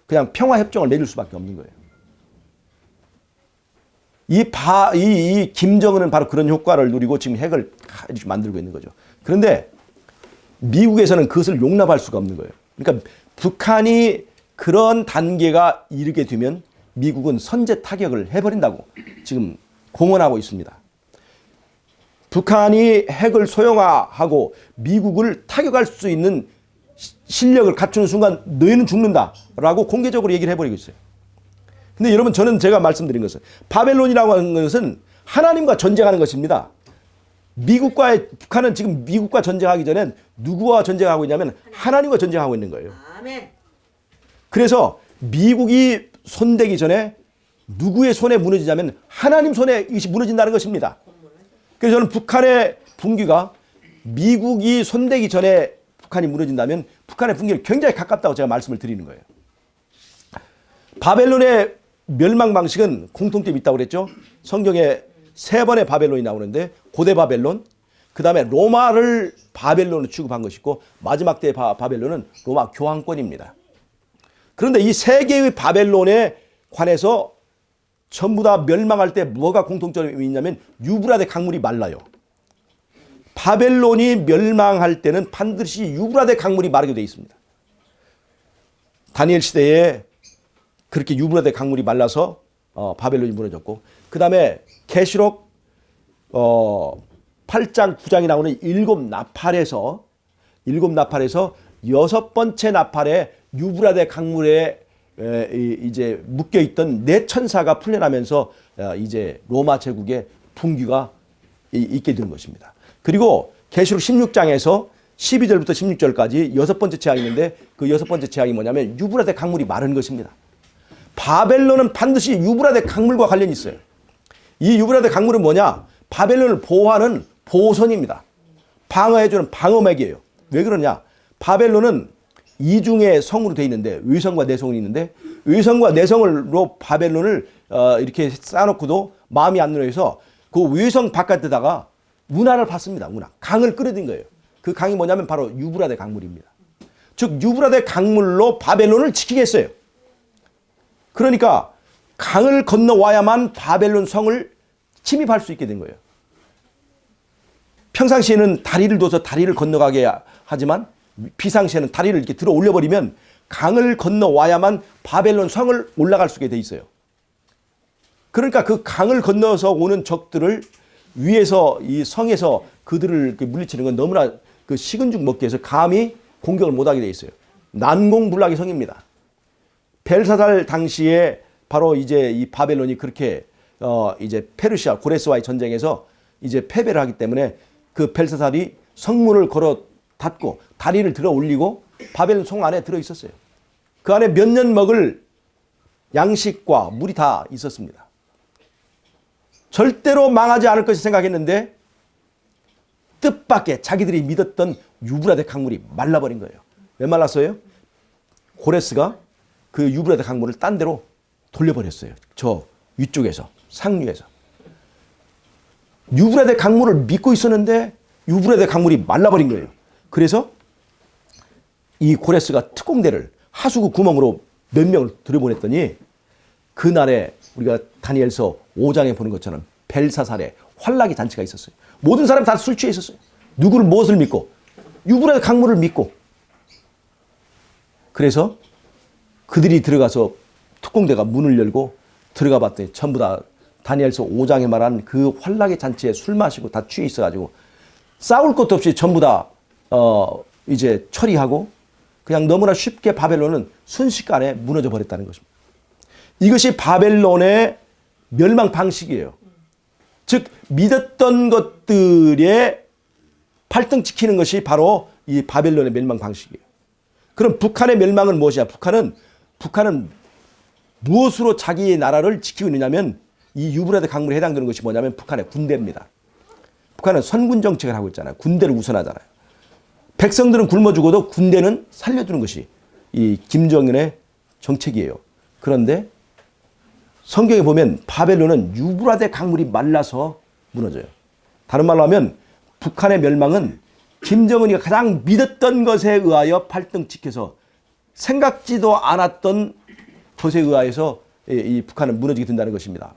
그냥 평화협정을 내릴 수밖에 없는 거예요. 이 김정은은 바로 그런 효과를 누리고 지금 핵을 이렇게 만들고 있는 거죠. 그런데 미국에서는 그것을 용납할 수가 없는 거예요. 그러니까 북한이 그런 단계가 이르게 되면 미국은 선제 타격을 해버린다고 지금 공언하고 있습니다. 북한이 핵을 소형화하고 미국을 타격할 수 있는 실력을 갖추는 순간 너희는 죽는다라고 공개적으로 얘기를 해버리고 있어요. 근데 여러분, 저는 제가 말씀드린 것은 바벨론이라고 하는 것은 하나님과 전쟁하는 것입니다. 북한은 지금 미국과 전쟁하기 전에 누구와 전쟁하고 있냐면 하나님과 전쟁하고 있는 거예요. 아멘. 그래서 미국이 손대기 전에 누구의 손에 무너지냐면 하나님 손에 이것이 무너진다는 것입니다. 그래서 저는 북한의 붕괴가 미국이 손대기 전에 북한이 무너진다면 북한의 붕괴는 굉장히 가깝다고 제가 말씀을 드리는 거예요. 바벨론의 멸망 방식은 공통점이 있다고 그랬죠. 성경에 3번의 바벨론이 나오는데 고대 바벨론, 그 다음에 로마를 바벨론으로 취급한 것이고 마지막 때의 바벨론은 로마 교황권입니다. 그런데 이 3개의 바벨론에 관해서 전부 다 멸망할 때 뭐가 공통점이 있냐면 유브라데 강물이 말라요. 바벨론이 멸망할 때는 반드시 유브라데 강물이 마르게 되어 있습니다. 다니엘 시대에 그렇게 유브라데 강물이 말라서 바벨론이 무너졌고, 그 다음에 계시록 8장 9장이 나오는 7나팔에서 6번째 나팔에 유브라데 강물에 이제 묶여 있던 4천사가 풀려나면서 이제 로마 제국의 붕괴가 있게 되는 것입니다. 그리고 계시록 16장에서 12절부터 16절까지 6번째 재앙이 있는데 그 6번째 재앙이 뭐냐면 유브라데 강물이 마른 것입니다. 바벨론은 반드시 유브라데 강물과 관련이 있어요. 이 유브라데 강물은 뭐냐? 바벨론을 보호하는 보호선입니다. 방어해주는 방어막이에요. 왜 그러냐? 바벨론은 이중의 성으로 되어 있는데 외성과 내성이 있는데 외성과 내성으로 바벨론을 이렇게 쌓아놓고도 마음이 안 놓여서 그 외성 바깥에다가 운하를 팠습니다. 운하. 강을 끌어들인 거예요. 그 강이 뭐냐면 바로 유브라데 강물입니다. 즉 유브라데 강물로 바벨론을 지키겠어요. 그러니까 강을 건너와야만 바벨론 성을 침입할 수 있게 된 거예요. 평상시에는 다리를 둬서 다리를 건너가게 하지만 비상시에는 다리를 이렇게 들어 올려버리면 강을 건너와야만 바벨론 성을 올라갈 수 있게 돼 있어요. 그러니까 그 강을 건너서 오는 적들을 위에서 이 성에서 그들을 물리치는 건 너무나 그 식은 죽 먹기 위해서 감히 공격을 못하게 돼 있어요. 난공불락의 성입니다. 벨사살 당시에 바로 이제 이 바벨론이 그렇게 이제 페르시아 고레스와의 전쟁에서 이제 패배를 하기 때문에 그 벨사살이 성문을 걸어 닫고 다리를 들어 올리고 바벨론 성 안에 들어 있었어요. 그 안에 몇 년 먹을 양식과 물이 다 있었습니다. 절대로 망하지 않을 것이 생각했는데 뜻밖의 자기들이 믿었던 유브라데 강물이 말라버린 거예요. 왜 말랐어요? 고레스가 그 유브라데 강물을 딴 데로 돌려버렸어요. 저 위쪽에서 상류에서. 유브라데 강물을 믿고 있었는데 유브라데 강물이 말라버린 거예요. 그래서 이 고레스가 특공대를 하수구 구멍으로 몇 명을 들여보냈더니 그날에 우리가 다니엘서 5장에 보는 것처럼 벨사살에 환락의 잔치가 있었어요. 모든 사람 다 술 취해 있었어요. 누구를 무엇을 믿고? 유브라데 강물을 믿고. 그래서 그들이 들어가서 특공대가 문을 열고 들어가 봤더니 전부 다 다니엘서 5장에 말한 그 환락의 잔치에 술 마시고 다 취해 있어가지고 싸울 것도 없이 전부 다 이제 처리하고 그냥 너무나 쉽게 바벨론은 순식간에 무너져 버렸다는 것입니다. 이것이 바벨론의 멸망 방식이에요. 즉 믿었던 것들에 팔등 지키는 것이 바로 이 바벨론의 멸망 방식이에요. 그럼 북한의 멸망은 무엇이냐? 북한은 무엇으로 자기의 나라를 지키고 있느냐면 이 유브라데 강물에 해당되는 것이 뭐냐면 북한의 군대입니다. 북한은 선군 정책을 하고 있잖아요. 군대를 우선하잖아요. 백성들은 굶어 죽어도 군대는 살려주는 것이 이 김정은의 정책이에요. 그런데 성경에 보면 바벨론은 유브라데 강물이 말라서 무너져요. 다른 말로 하면 북한의 멸망은 김정은이가 가장 믿었던 것에 의하여 팔등 지켜서 생각지도 않았던 것에 의하여서 이 북한은 무너지게 된다는 것입니다.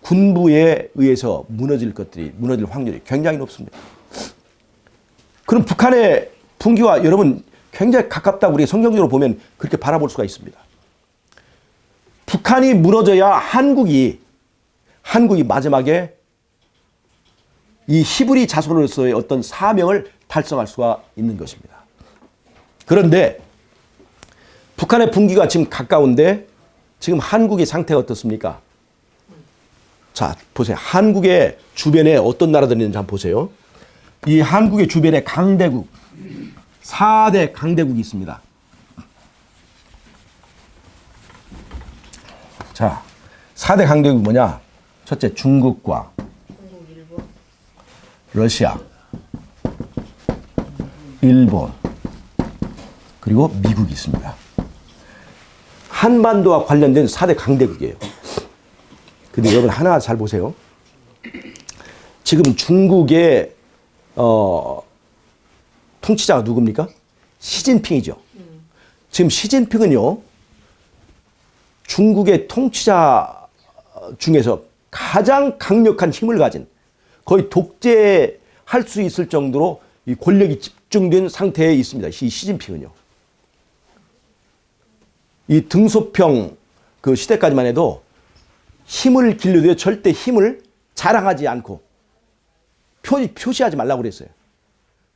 군부에 의해서 무너질 확률이 굉장히 높습니다. 그럼 북한의 분기와 여러분 굉장히 가깝다 우리 성경적으로 보면 그렇게 바라볼 수가 있습니다. 북한이 무너져야 한국이 마지막에 이 히브리 자손으로서의 어떤 사명을 달성할 수가 있는 것입니다. 그런데 북한의 분기가 지금 가까운데 지금 한국의 상태가 어떻습니까? 자, 보세요. 한국의 주변에 어떤 나라들이 있는지 한번 보세요. 이 한국의 주변에 강대국, 4대 강대국이 있습니다. 자, 4대 강대국이 뭐냐? 첫째, 중국과 러시아, 일본, 그리고 미국이 있습니다. 한반도와 관련된 4대 강대국이에요. 근데 여러분 하나 잘 보세요. 지금 중국의 통치자가 누굽니까? 시진핑이죠. 지금 시진핑은요, 중국의 통치자 중에서 가장 강력한 힘을 가진 거의 독재할 수 있을 정도로 이 권력이 집중된 상태에 있습니다. 이 시진핑은요. 이 등소평 그 시대까지만 해도 힘을 길러도 절대 힘을 자랑하지 않고 표시하지 말라고 그랬어요.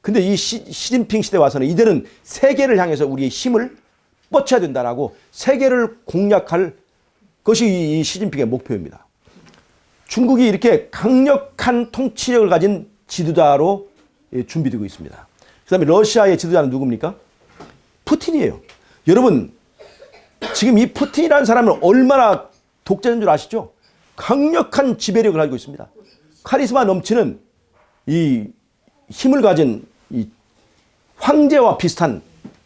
근데 이 시진핑 시대 와서는 이제는 세계를 향해서 우리의 힘을 뻗쳐야 된다라고 세계를 공략할 것이 이 시진핑의 목표입니다. 중국이 이렇게 강력한 통치력을 가진 지도자로 준비되고 있습니다. 그 다음에 러시아의 지도자는 누굽니까? 푸틴이에요. 여러분, 지금 이 푸틴이라는 사람은 얼마나 독재자인 줄 아시죠? 강력한 지배력을 가지고 있습니다. 카리스마 넘치는 이 힘을 가진 이 황제와 비슷한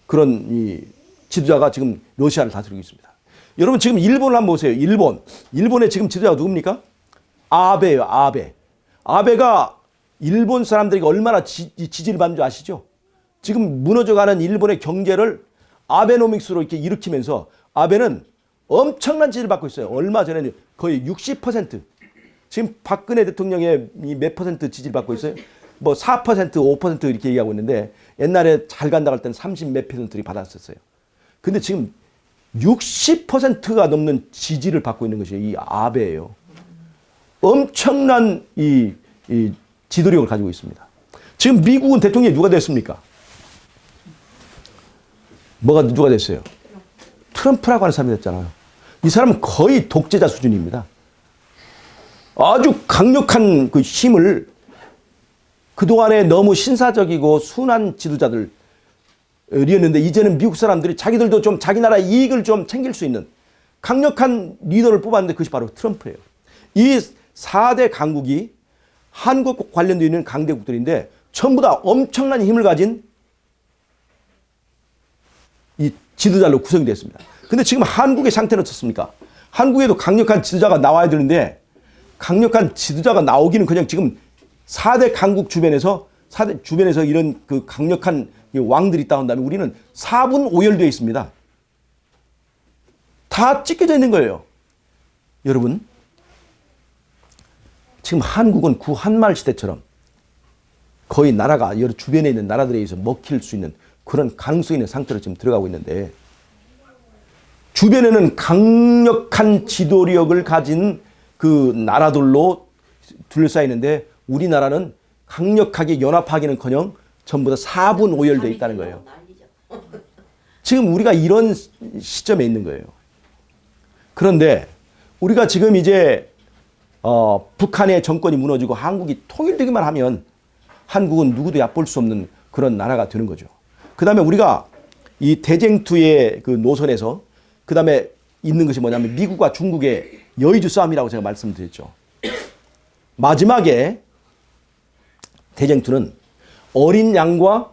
그런 이 지도자가 지금 러시아를 다스리고 있습니다. 여러분 지금 일본을 한번 보세요. 일본의 지금 지도자가 누굽니까? 아베예요. 아베가 일본 사람들에게 얼마나 지지를 받는 줄 아시죠? 지금 무너져가는 일본의 경제를 아베노믹스로 이렇게 일으키면서 아베는 엄청난 지지를 받고 있어요. 얼마 전에는 거의 60%. 지금 박근혜 대통령의 몇 퍼센트 지지를 받고 있어요? 뭐 4%, 5% 이렇게 얘기하고 있는데 옛날에 잘 간다고 할 때는 30 몇 퍼센트를 받았었어요. 근데 지금 60%가 넘는 지지를 받고 있는 것이 이 아베예요. 엄청난 이 지도력을 가지고 있습니다. 지금 미국은 대통령이 누가 됐습니까? 누가 됐어요? 트럼프라고 하는 사람이 됐잖아요. 이 사람은 거의 독재자 수준입니다. 아주 강력한 그 힘을 그동안에 너무 신사적이고 순한 지도자들이었는데 이제는 미국 사람들이 자기들도 좀 자기 나라 이익을 좀 챙길 수 있는 강력한 리더를 뽑았는데 그것이 바로 트럼프예요. 이 4대 강국이 한국과 관련되어 있는 강대국들인데 전부 다 엄청난 힘을 가진 이 지도자로 구성이 됐습니다. 근데 지금 한국의 상태는 어떻습니까? 한국에도 강력한 지도자가 나와야 되는데 강력한 지도자가 나오기는 그냥 지금 4대 강국 주변에서 이런 그 강력한 왕들이 있다 한다면 우리는 4분 5열되어 있습니다. 다 찢겨져 있는 거예요. 여러분, 지금 한국은 구 한말 시대처럼 거의 나라가 여러 주변에 있는 나라들에 의해서 먹힐 수 있는 그런 가능성이 있는 상태로 지금 들어가고 있는데 주변에는 강력한 지도력을 가진 그 나라들로 둘러싸이는데 우리나라는 강력하게 연합하기는커녕 전부 다 4분 5열되어 있다는 거예요. 지금 우리가 이런 시점에 있는 거예요. 그런데 우리가 지금 이제 북한의 정권이 무너지고 한국이 통일되기만 하면 한국은 누구도 얕볼 수 없는 그런 나라가 되는 거죠. 그 다음에 우리가 이 대쟁투의 그 노선에서 그 다음에 있는 것이 뭐냐면 미국과 중국의 여의주 싸움이라고 제가 말씀드렸죠. 마지막에 대쟁투는 어린 양과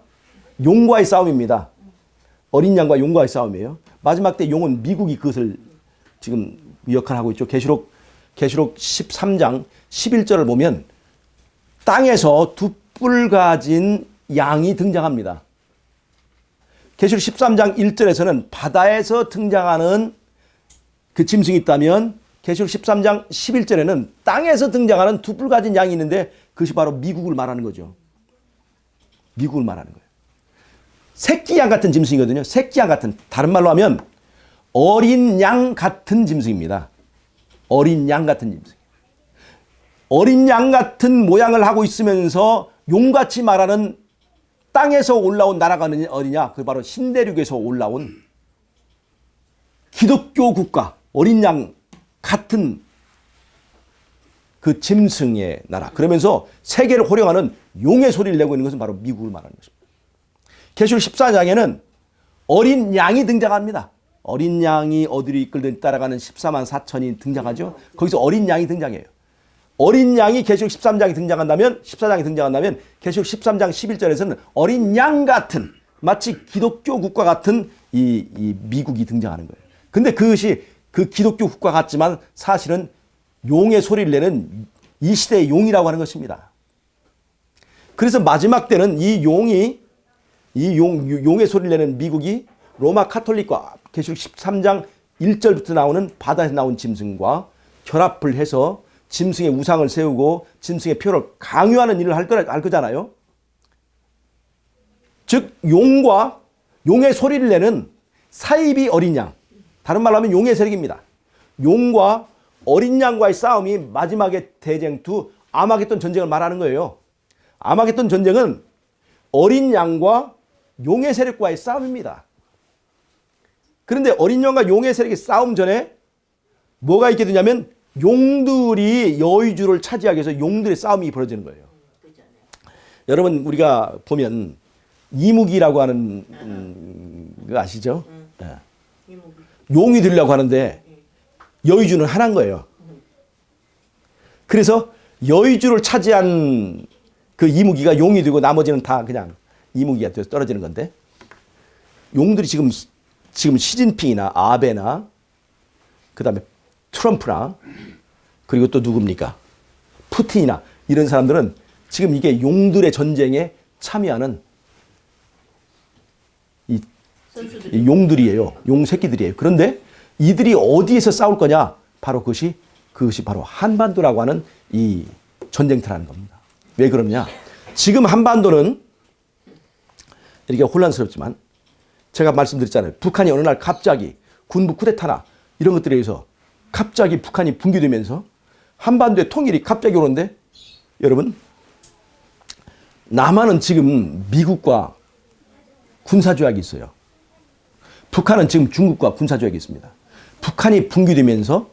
용과의 싸움입니다. 어린 양과 용과의 싸움이에요. 마지막 때 용은 미국이 그것을 지금 역할을 하고 있죠. 계시록 13장 11절을 보면 땅에서 두 뿔 가진 양이 등장합니다. 계시록 13장 1절에서는 바다에서 등장하는 그 짐승이 있다면 계시록 13장 11절에는 땅에서 등장하는 두 뿔 가진 양이 있는데 그것이 바로 미국을 말하는 거죠. 미국을 말하는 거예요. 새끼 양 같은 짐승이거든요. 새끼 양 같은, 다른 말로 하면 어린 양 같은 짐승입니다. 어린 양 같은 짐승. 어린 양 같은 모양을 하고 있으면서 용같이 말하는 땅에서 올라온 나라가 어디냐? 그 바로 신대륙에서 올라온 기독교 국가, 어린 양 같은 그 짐승의 나라. 그러면서 세계를 호령하는 용의 소리를 내고 있는 것은 바로 미국을 말하는 것입니다. 계시록 14장에는 어린 양이 등장합니다. 어린 양이 어디로 이끌든 따라가는 14만 4천이 등장하죠. 거기서 어린 양이 등장해요. 어린 양이 계시록 14장이 등장한다면 계시록 13장 11절에서는 어린 양 같은 마치 기독교 국가 같은 이 미국이 등장하는 거예요. 근데 그것이 그 기독교 국가 같지만 사실은 용의 소리를 내는 이 시대의 용이라고 하는 것입니다. 그래서 마지막 때는 이 용의 소리를 내는 미국이 로마 카톨릭과 계시록 13장 1절부터 나오는 바다에서 나온 짐승과 결합을 해서 짐승의 우상을 세우고 짐승의 표를 강요하는 일을 할 거잖아요. 즉 용과 용의 소리를 내는 사입이 어린 양, 다른 말로 하면 용의 세력입니다. 용과 어린 양과의 싸움이 마지막에 대쟁투 아마겟돈 전쟁을 말하는 거예요. 아마겟돈 전쟁은 어린 양과 용의 세력과의 싸움입니다. 그런데 어린 양과 용의 세력의 싸움 전에 뭐가 있게 되냐면 용들이 여의주를 차지하기 위해서 용들의 싸움이 벌어지는 거예요. 여러분 우리가 보면 이무기라고 하는 거 아시죠? 네. 용이 되려고 하는데 여의주는 하나인 거예요. 그래서 여의주를 차지한 그 이무기가 용이 되고 나머지는 다 그냥 이무기가 돼서 떨어지는 건데 용들이 지금 시진핑이나 아베나 그다음에 트럼프나 그리고 또 누굽니까? 푸틴이나 이런 사람들은 지금 이게 용들의 전쟁에 참여하는 이 용들이에요. 용 새끼들이에요. 그런데 이들이 어디에서 싸울 거냐? 바로 그것이 바로 한반도라고 하는 이 전쟁터라는 겁니다. 왜 그러냐? 지금 한반도는 이렇게 혼란스럽지만 제가 말씀드렸잖아요. 북한이 어느 날 갑자기 군부 쿠데타나 이런 것들에 의해서 갑자기 북한이 붕괴되면서 한반도의 통일이 갑자기 오는데 여러분 남한은 지금 미국과 군사조약이 있어요. 북한은 지금 중국과 군사조약이 있습니다. 북한이 붕괴되면서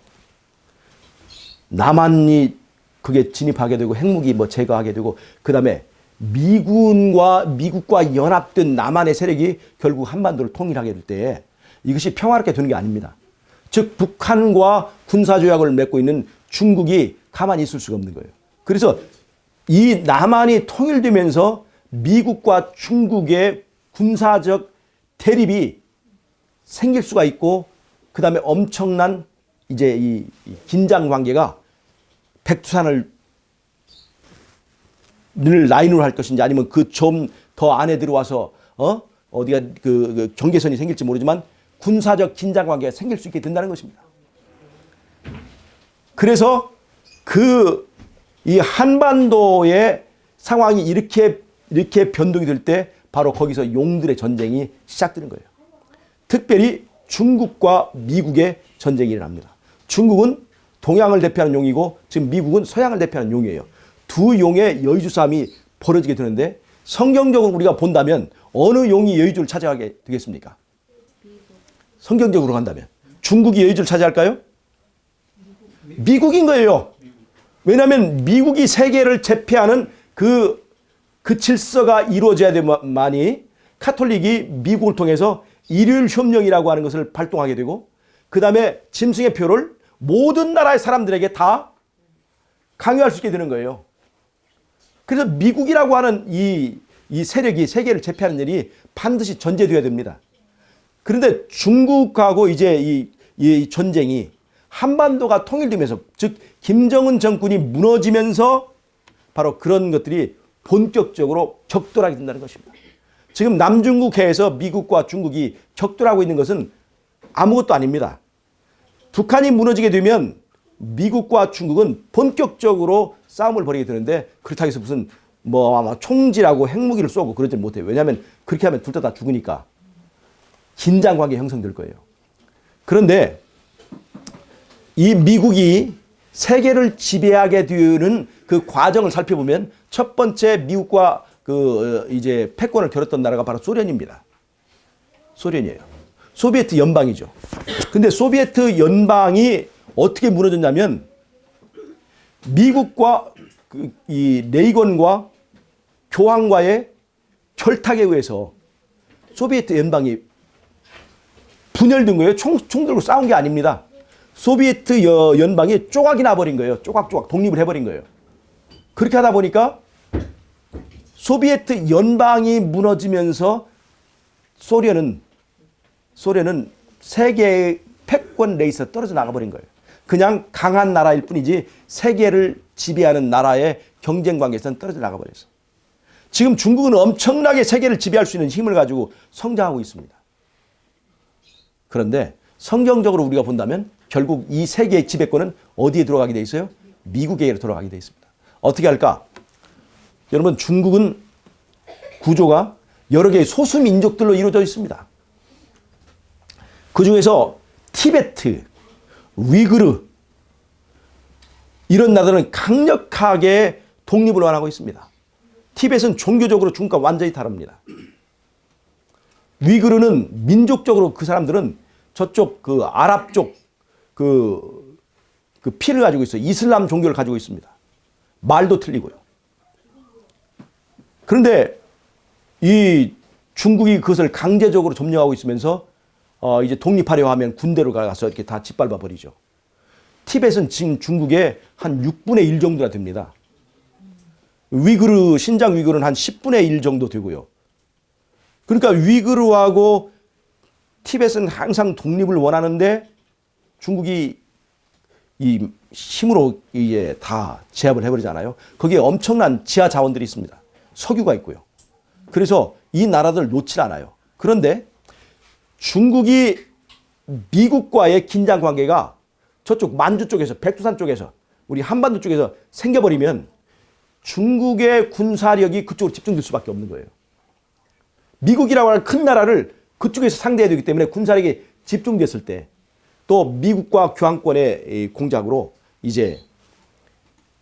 남한이 그게 진입하게 되고 핵무기 뭐 제거하게 되고 그다음에 미국과 연합된 남한의 세력이 결국 한반도를 통일하게 될 때 이것이 평화롭게 되는 게 아닙니다. 즉 북한과 군사조약을 맺고 있는 중국이 가만히 있을 수가 없는 거예요. 그래서 이 남한이 통일되면서 미국과 중국의 군사적 대립이 생길 수가 있고 그다음에 엄청난 이제 이 긴장 관계가 백두산을 라인으로 할 것인지 아니면 그 좀 더 안에 들어와서 어디가 그 경계선이 생길지 모르지만 군사적 긴장 관계가 생길 수 있게 된다는 것입니다. 그래서 이 한반도의 상황이 이렇게 변동이 될 때 바로 거기서 용들의 전쟁이 시작되는 거예요. 특별히 중국과 미국의 전쟁이 일어납니다. 중국은 동양을 대표하는 용이고 지금 미국은 서양을 대표하는 용이에요. 두 용의 여의주 싸움이 벌어지게 되는데 성경적으로 우리가 본다면 어느 용이 여의주를 차지하게 되겠습니까? 성경적으로 간다면 중국이 여의주를 차지할까요? 미국인 거예요. 왜냐하면 미국이 세계를 제패하는 그 질서가 이루어져야 되만이 카톨릭이 미국을 통해서 일요일 협령이라고 하는 것을 발동하게 되고 그 다음에 짐승의 표를 모든 나라의 사람들에게 다 강요할 수 있게 되는 거예요. 그래서 미국이라고 하는 이 세력이 세계를 제패하는 일이 반드시 전제되어야 됩니다. 그런데 중국하고 이제 이 전쟁이 한반도가 통일되면서 즉 김정은 정권이 무너지면서 바로 그런 것들이 본격적으로 격돌하게 된다는 것입니다. 지금 남중국해에서 미국과 중국이 격돌하고 있는 것은 아무것도 아닙니다. 북한이 무너지게 되면 미국과 중국은 본격적으로 싸움을 벌이게 되는데 그렇다고 해서 무슨 뭐 총질하고 핵무기를 쏘고 그러지 못해요. 왜냐하면 그렇게 하면 둘 다 죽으니까 긴장 관계 형성될 거예요. 그런데 이 미국이 세계를 지배하게 되는 그 과정을 살펴보면 첫 번째 미국과 이제 패권을 겨뤘던 나라가 바로 소련입니다. 소련이에요. 소비에트 연방이죠. 근데 소비에트 연방이 어떻게 무너졌냐면 미국과 이 레이건과 교황과의 결탁에 의해서 소비에트 연방이 분열된 거예요. 총 들고 싸운 게 아닙니다. 소비에트 연방이 조각이 나버린 거예요. 조각조각 독립을 해버린 거예요. 그렇게 하다 보니까 소비에트 연방이 무너지면서 소련은 세계의 패권 레이스에 떨어져 나가버린 거예요. 그냥 강한 나라일 뿐이지 세계를 지배하는 나라의 경쟁 관계에서는 떨어져 나가버렸어. 지금 중국은 엄청나게 세계를 지배할 수 있는 힘을 가지고 성장하고 있습니다. 그런데 성경적으로 우리가 본다면 결국 이 세계의 지배권은 어디에 들어가게 돼 있어요? 미국에게 들어가게 돼 있습니다. 어떻게 할까? 여러분 중국은 구조가 여러 개의 소수 민족들로 이루어져 있습니다. 그 중에서 티베트, 위구르 이런 나라들은 강력하게 독립을 원하고 있습니다. 티벳은 종교적으로 중국과 완전히 다릅니다. 위구르는 민족적으로 그 사람들은 저쪽 그 아랍 쪽 그 피를 가지고 있어요. 이슬람 종교를 가지고 있습니다. 말도 틀리고요. 그런데 이 중국이 그것을 강제적으로 점령하고 있으면서 이제 독립하려 하면 군대로 가서 이렇게 다 짓밟아 버리죠. 티벳은 지금 중국의 한 6분의 1 정도가 됩니다. 신장 위구르는 한 10분의 1 정도 되고요. 그러니까 위구르하고 티벳은 항상 독립을 원하는데 중국이 이 힘으로 이제 다 제압을 해버리잖아요. 거기에 엄청난 지하 자원들이 있습니다. 석유가 있고요. 그래서 이 나라들 놓질 않아요. 그런데 중국이 미국과의 긴장 관계가 저쪽 만주 쪽에서, 백두산 쪽에서, 우리 한반도 쪽에서 생겨버리면 중국의 군사력이 그쪽으로 집중될 수밖에 없는 거예요. 미국이라고 하는 큰 나라를 그쪽에서 상대해야 되기 때문에 군사력이 집중됐을 때 또 미국과 교환권의 공작으로 이제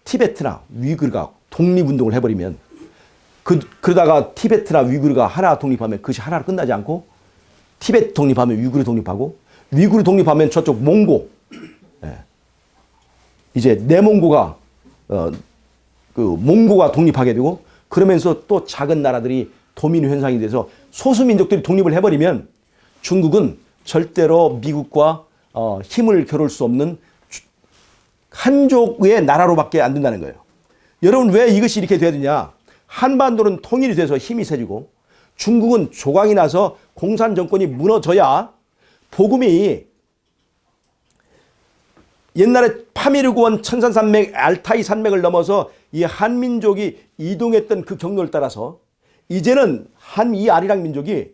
티베트나 위구르가 독립운동을 해버리면 그러다가 티베트나 위구르가 하나 독립하면 그것이 하나로 끝나지 않고 티베트 독립하면 위구르 독립하고 위구르 독립하면 저쪽 몽고 이제 내몽고가 그 몽고가 독립하게 되고 그러면서 또 작은 나라들이 도민 현상이 돼서 소수민족들이 독립을 해버리면 중국은 절대로 미국과 힘을 겨룰 수 없는 한족의 나라로밖에 안 된다는 거예요. 여러분 왜 이것이 이렇게 돼야 되냐? 한반도는 통일이 돼서 힘이 세지고 중국은 조강이 나서 공산 정권이 무너져야 복음이 옛날에 파미르고원 천산산맥 알타이 산맥을 넘어서 이 한민족이 이동했던 그 경로를 따라서 이제는 이 아리랑 민족이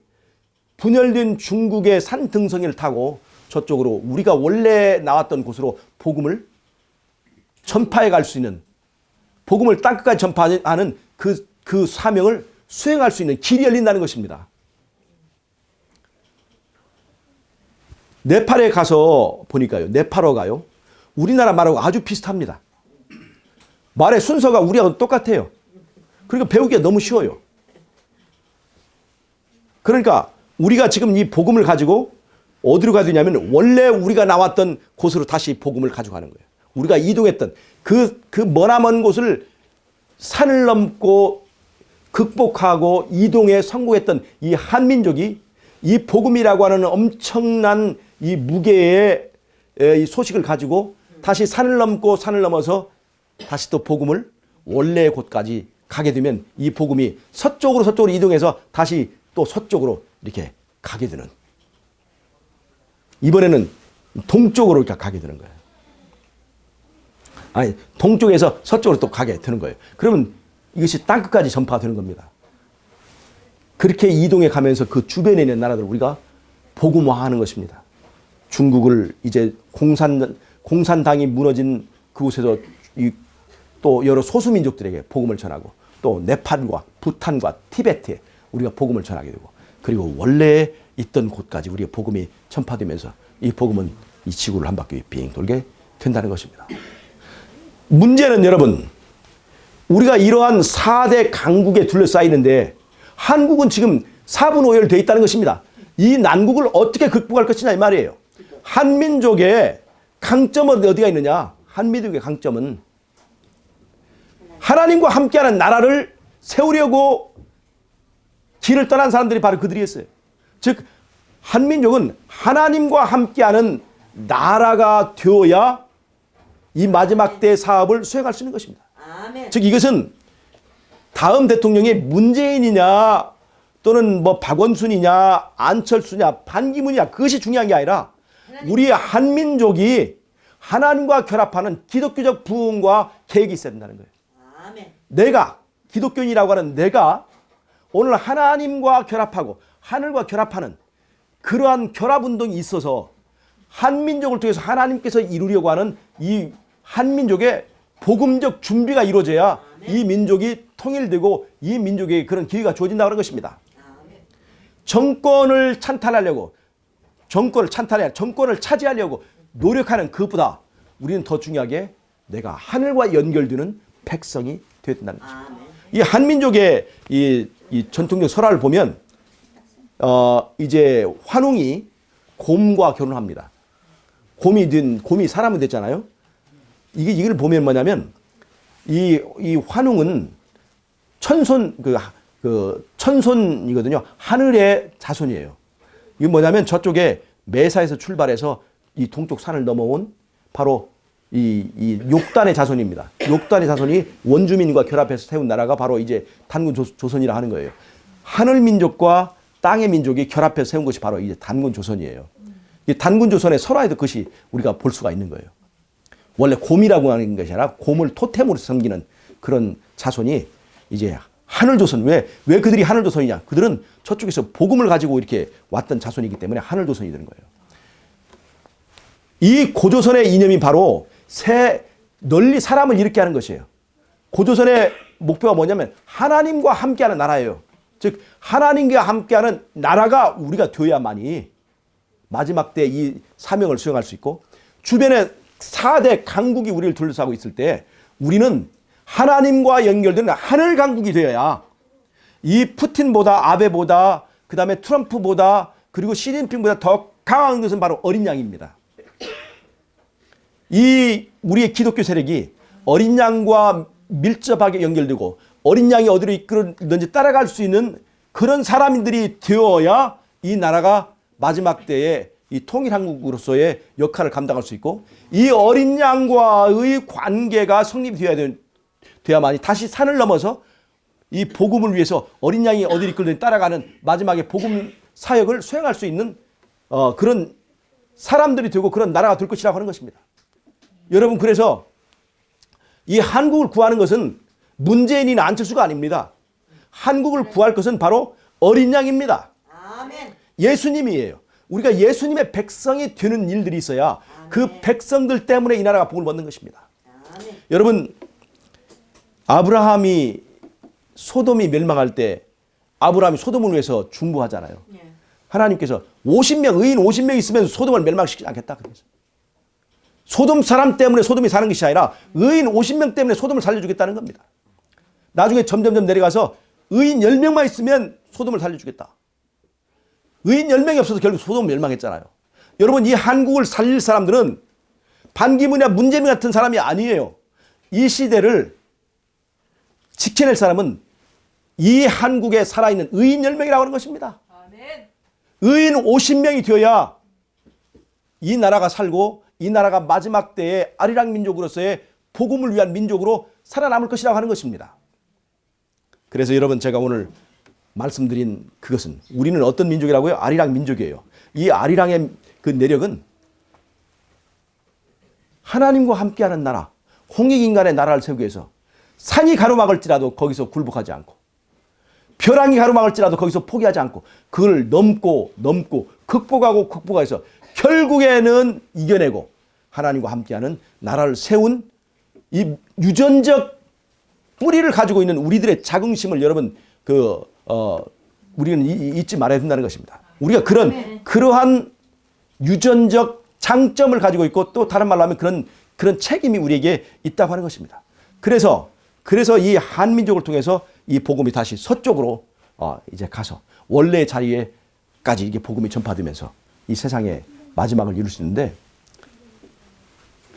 분열된 중국의 산등성이를 타고 저쪽으로 우리가 원래 나왔던 곳으로 복음을 전파해 갈 수 있는, 복음을 땅끝까지 전파하는 그 사명을 수행할 수 있는 길이 열린다는 것입니다. 네팔에 가서 보니까요. 네팔어가요. 우리나라 말하고 아주 비슷합니다. 말의 순서가 우리하고 똑같아요. 그러니까 배우기가 너무 쉬워요. 그러니까 우리가 지금 이 복음을 가지고 어디로 가야 되냐면 원래 우리가 나왔던 곳으로 다시 복음을 가져가는 거예요. 우리가 이동했던 그 머나먼 곳을 산을 넘고 극복하고 이동에 성공했던 이 한민족이 이 복음이라고 하는 엄청난 이 무게의 이 소식을 가지고 다시 산을 넘고 산을 넘어서 다시 또 복음을 원래의 곳까지 가게 되면 이 복음이 서쪽으로 이동해서 다시 또 서쪽으로 이렇게 가게 되는, 이번에는 동쪽으로 이렇게 가게 되는 거예요. 아니, 동쪽에서 서쪽으로 또 가게 되는 거예요. 그러면 이것이 땅끝까지 전파가 되는 겁니다. 그렇게 이동해 가면서 그 주변에 있는 나라들 우리가 복음화하는 것입니다. 중국을 이제 공산당이 무너진 그곳에서 또 여러 소수민족들에게 복음을 전하고 또 네팔과 부탄과 티베트에 우리가 복음을 전하게 되고 그리고 원래 있던 곳까지 우리의 복음이 전파되면서 이 복음은 이 지구를 한 바퀴 빙 돌게 된다는 것입니다. 문제는 여러분, 우리가 이러한 4대 강국에 둘러싸이는데 한국은 지금 4분 오열되어 있다는 것입니다. 이 난국을 어떻게 극복할 것이냐 이 말이에요. 한민족의 강점은 어디가 있느냐? 한민족의 강점은 하나님과 함께하는 나라를 세우려고 길을 떠난 사람들이 바로 그들이었어요. 즉 한민족은 하나님과 함께하는 나라가 되어야 이 마지막 때 사업을 수행할 수 있는 것입니다. 아멘. 즉 이것은 다음 대통령이 문재인이냐 또는 뭐 박원순이냐 안철수냐 반기문이냐 그것이 중요한 게 아니라 우리 한민족이 하나님과 결합하는 기독교적 부흥과 계획이 있어야 된다는 거예요. 아멘. 내가 기독교인이라고 하는 내가 오늘 하나님과 결합하고 하늘과 결합하는 그러한 결합운동이 있어서 한민족을 통해서 하나님께서 이루려고 하는 이 한민족의 복음적 준비가 이루어져야 이 민족이 통일되고 이 민족에게 그런 기회가 주어진다는 것입니다. 정권을 찬탈하려고 정권을 차지하려고 노력하는 그것보다 우리는 더 중요하게 내가 하늘과 연결되는 백성이 되어야 된다는 것입니다. 이 한민족의 이 전통적 설화를 보면 이제 환웅이 곰과 결혼합니다. 곰이 사람이 됐잖아요. 이걸 보면 뭐냐면 이 환웅은 천손이거든요. 하늘의 자손이에요. 이게 뭐냐면 저쪽에 매사에서 출발해서 이 동쪽 산을 넘어온 바로 이 욕단의 자손입니다. 욕단의 자손이 원주민과 결합해서 세운 나라가 바로 이제 단군 조선이라 하는 거예요. 하늘 민족과 땅의 민족이 결합해서 세운 것이 바로 이제 단군 조선이에요. 이 단군 조선의 설화에도 그것이 우리가 볼 수가 있는 거예요. 원래 곰이라고 하는 것이 아니라 곰을 토템으로 섬기는 그런 자손이 이제 하늘조선. 왜 그들이 하늘조선이냐? 그들은 저쪽에서 복음을 가지고 이렇게 왔던 자손이기 때문에 하늘조선이 되는 거예요. 이 고조선의 이념이 바로 널리 사람을 일으키게 하는 것이에요. 고조선의 목표가 뭐냐면 하나님과 함께하는 나라예요. 즉 하나님과 함께하는 나라가 우리가 되어야만이 마지막 때 이 사명을 수행할 수 있고, 주변에 4대 강국이 우리를 둘러싸고 있을 때 우리는 하나님과 연결되는 하늘 강국이 되어야 이 푸틴보다 아베보다 그다음에 트럼프보다 그리고 시진핑보다 더 강한 것은 바로 어린 양입니다. 이 우리의 기독교 세력이 어린 양과 밀접하게 연결되고 어린 양이 어디로 이끌었는지 따라갈 수 있는 그런 사람들이 되어야 이 나라가 마지막 때에 이 통일한국으로서의 역할을 감당할 수 있고, 이 어린 양과의 관계가 성립이 되어야만이 다시 산을 넘어서 이 복음을 위해서 어린 양이 어디를 이끌든지 따라가는 마지막에 복음 사역을 수행할 수 있는 그런 사람들이 되고 그런 나라가 될 것이라고 하는 것입니다. 여러분, 그래서 이 한국을 구하는 것은 문재인이나 안철수가 아닙니다. 한국을 구할 것은 바로 어린 양입니다. 아멘. 예수님이에요. 우리가 예수님의 백성이 되는 일들이 있어야 그 백성들 때문에 이 나라가 복을 받는 것입니다. 아멘. 여러분, 아브라함이 소돔이 멸망할 때 아브라함이 소돔을 위해서 중보하잖아요. 예. 하나님께서 의인 50명 있으면 소돔을 멸망시키지 않겠다. 그래서 소돔 사람 때문에 소돔이 사는 것이 아니라 의인 50명 때문에 소돔을 살려주겠다는 겁니다. 나중에 점점점 내려가서 의인 10명만 있으면 소돔을 살려주겠다. 의인 10명이 없어서 결국 소돔 멸망했잖아요. 여러분, 이 한국을 살릴 사람들은 반기문이나 문재인 같은 사람이 아니에요. 이 시대를 지켜낼 사람은 이 한국에 살아있는 의인 10명이라고 하는 것입니다. 아멘. 의인 50명이 되어야 이 나라가 살고 이 나라가 마지막 때에 아리랑 민족으로서의 복음을 위한 민족으로 살아남을 것이라고 하는 것입니다. 그래서 여러분, 제가 오늘 말씀드린 그것은 우리는 어떤 민족이라고요? 아리랑 민족이에요. 이 아리랑의 그 내력은 하나님과 함께하는 나라, 홍익인간의 나라를 세우기 위해서 산이 가로막을지라도 거기서 굴복하지 않고, 벼랑이 가로막을지라도 거기서 포기하지 않고, 그걸 넘고 극복해서 결국에는 이겨내고 하나님과 함께하는 나라를 세운 이 유전적 뿌리를 가지고 있는 우리들의 자긍심을 여러분 우리는 잊지 말아야 된다는 것입니다. 우리가 그러한 유전적 장점을 가지고 있고, 또 다른 말로 하면 그런 책임이 우리에게 있다고 하는 것입니다. 그래서 이 한민족을 통해서 이 복음이 다시 서쪽으로 이제 가서 원래의 자리에까지 이게 복음이 전파되면서 이 세상의 마지막을 이룰 수 있는데,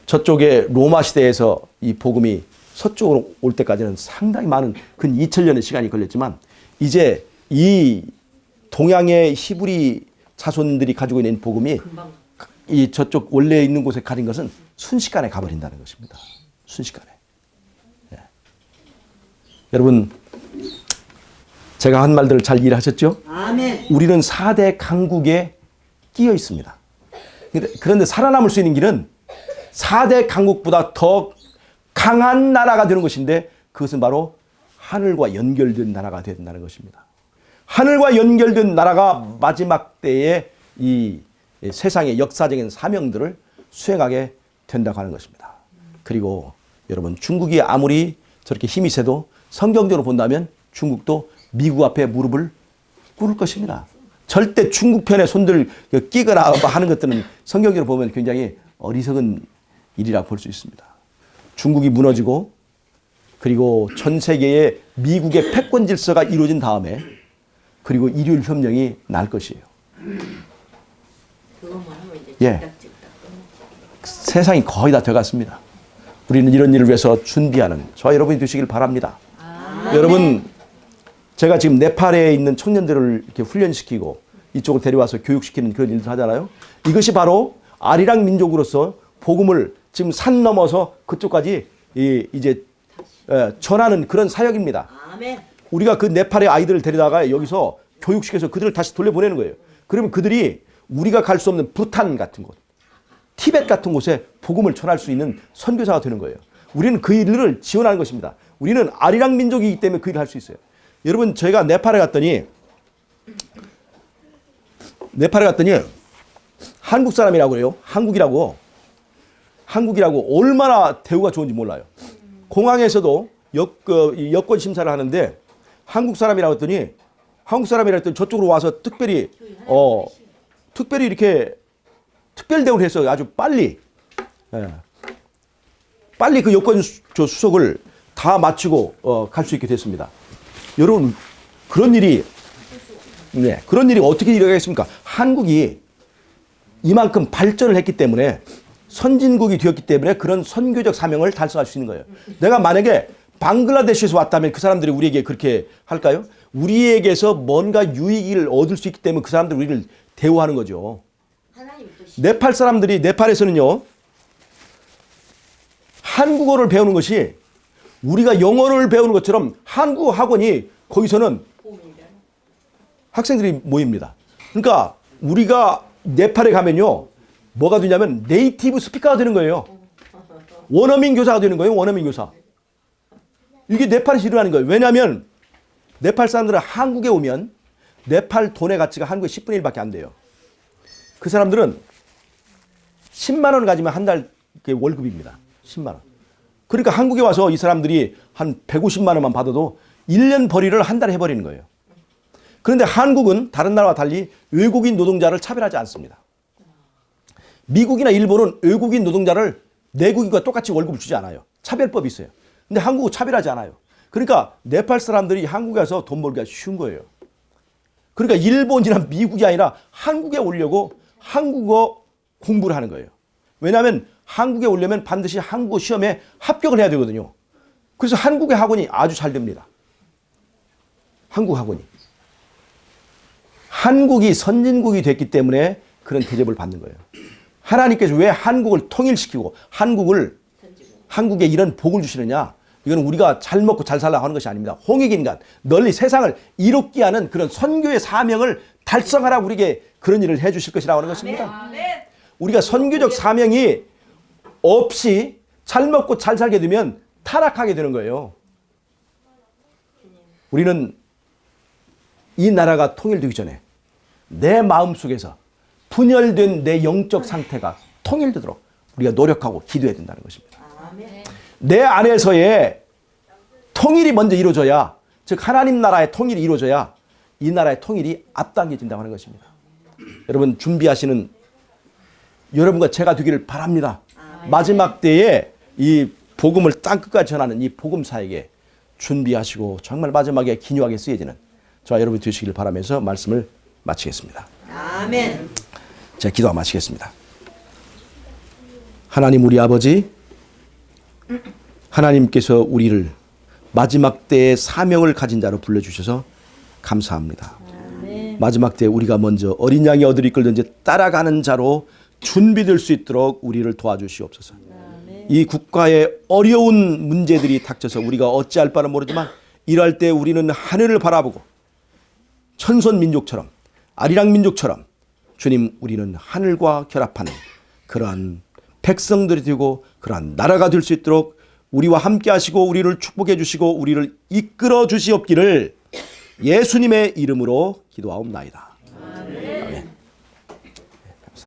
저쪽에 로마 시대에서 이 복음이 서쪽으로 올 때까지는 상당히 많은 근 2000년의 시간이 걸렸지만, 이제 이 동양의 히브리 자손들이 가지고 있는 복음이 이 저쪽 원래 있는 곳에 가진 것은 순식간에 가버린다는 것입니다. 순식간에. 예. 여러분, 제가 한 말들을 잘 이해하셨죠? 아멘. 우리는 4대 강국에 끼어 있습니다. 그런데 살아남을 수 있는 길은 4대 강국보다 더 강한 나라가 되는 것인데, 그것은 바로 하늘과 연결된 나라가 되어야 된다는 것입니다. 하늘과 연결된 나라가 마지막 때에 이 세상의 역사적인 사명들을 수행하게 된다고 하는 것입니다. 그리고 여러분, 중국이 아무리 저렇게 힘이 세도 성경적으로 본다면 중국도 미국 앞에 무릎을 꿇을 것입니다. 절대 중국 편에 손들 끼거나 하는 것들은 성경적으로 보면 굉장히 어리석은 일이라고 볼 수 있습니다. 중국이 무너지고, 그리고 전 세계에 미국의 패권 질서가 이루어진 다음에, 그리고 일요일 협령이 날 것이에요. 그것만 하면 이제 예. 세상이 거의 다 돼갔습니다. 우리는 이런 일을 위해서 준비하는 저와 여러분이 되시길 바랍니다. 여러분, 제가 지금 네팔에 있는 청년들을 이렇게 훈련시키고 이쪽을 데려와서 교육시키는 그런 일을 하잖아요. 이것이 바로 아리랑 민족으로서 복음을 지금 산 넘어서 그쪽까지 이제 전하는 그런 사역입니다. 아멘. 우리가 그 네팔의 아이들을 데려다가 여기서 교육시켜서 그들을 다시 돌려보내는 거예요. 그러면 그들이 우리가 갈 수 없는 부탄 같은 곳, 티벳 같은 곳에 복음을 전할 수 있는 선교사가 되는 거예요. 우리는 그 일을 지원하는 것입니다. 우리는 아리랑 민족이기 때문에 그 일을 할 수 있어요. 여러분, 저희가 네팔에 갔더니 한국 사람이라고 그래요. 한국이라고 얼마나 대우가 좋은지 몰라요. 공항에서도 여권 심사를 하는데 한국 사람이라고 했더니 저쪽으로 와서 특별히 이렇게 특별 대우를 했어요. 아주 빨리. 빨리 그 여권 수속을 다 마치고 갈 수 있게 됐습니다. 여러분, 그런 일이 어떻게 일어나겠습니까? 한국이 이만큼 발전을 했기 때문에, 선진국이 되었기 때문에 그런 선교적 사명을 달성할 수 있는 거예요. 내가 만약에 방글라데시에서 왔다면 그 사람들이 우리에게 그렇게 할까요? 우리에게서 뭔가 유익을 얻을 수 있기 때문에 그 사람들이 우리를 대우하는 거죠. 네팔 사람들이, 네팔에서는요, 한국어를 배우는 것이 우리가 영어를 배우는 것처럼 한국어 학원이 거기서는 학생들이 모입니다. 그러니까 우리가 네팔에 가면요, 뭐가 되냐면 네이티브 스피커가 되는 거예요. 원어민 교사가 되는 거예요. 원어민 교사. 이게 네팔에서 일어나는 거예요. 왜냐하면 네팔 사람들은 한국에 오면 네팔 돈의 가치가 한국의 10분의 1밖에 안 돼요. 그 사람들은 10만 원을 가지면 한 달 월급입니다. 10만 원. 그러니까 한국에 와서 이 사람들이 한 150만 원만 받아도 1년 벌이를 한 달에 해버리는 거예요. 그런데 한국은 다른 나라와 달리 외국인 노동자를 차별하지 않습니다. 미국이나 일본은 외국인 노동자를 내국인과 똑같이 월급을 주지 않아요. 차별법이 있어요. 근데 한국은 차별하지 않아요. 그러니까 네팔 사람들이 한국에 와서 돈 벌기가 쉬운 거예요. 그러니까 일본이나 미국이 아니라 한국에 오려고 한국어 공부를 하는 거예요. 왜냐하면 한국에 오려면 반드시 한국어 시험에 합격을 해야 되거든요. 그래서 한국의 학원이 아주 잘 됩니다. 한국 학원이. 한국이 선진국이 됐기 때문에 그런 대접을 받는 거예요. 하나님께서 왜 한국을 통일시키고 한국에 이런 복을 주시느냐? 이건 우리가 잘 먹고 잘 살라고 하는 것이 아닙니다. 홍익인간, 널리 세상을 이롭게 하는 그런 선교의 사명을 달성하라고 우리에게 그런 일을 해 주실 것이라고 하는 것입니다. 우리가 선교적 사명이 없이 잘 먹고 잘 살게 되면 타락하게 되는 거예요. 우리는 이 나라가 통일되기 전에 내 마음속에서 분열된 내 영적 상태가 통일되도록 우리가 노력하고 기도해야 된다는 것입니다. 내 안에서의 통일이 먼저 이루어져야, 즉 하나님 나라의 통일이 이루어져야 이 나라의 통일이 앞당겨진다고 하는 것입니다. 여러분, 준비하시는 여러분과 제가 되기를 바랍니다. 마지막 때에 이 복음을 땅끝까지 전하는 이 복음사에게 준비하시고 정말 마지막에 기묘하게 쓰여지는 저와 여러분이 되시기를 바라면서 말씀을 마치겠습니다. 아멘. 자, 기도하 마치겠습니다. 하나님, 우리 아버지, 하나님께서 우리를 마지막 때의 사명을 가진 자로 불러주셔서 감사합니다. 아멘. 마지막 때 우리가 먼저 어린 양이 어디를 이끌든지 따라가는 자로 준비될 수 있도록 우리를 도와주시옵소서. 아멘. 이 국가에 어려운 문제들이 닥쳐서 우리가 어찌할 바는 모르지만 이럴 때 우리는 하늘을 바라보고 천선 민족처럼, 아리랑 민족처럼 주님, 우리는 하늘과 결합하는 그러한 백성들이 되고 그러한 나라가 될 수 있도록 우리와 함께 하시고 우리를 축복해 주시고 우리를 이끌어 주시옵기를 예수님의 이름으로 기도하옵나이다.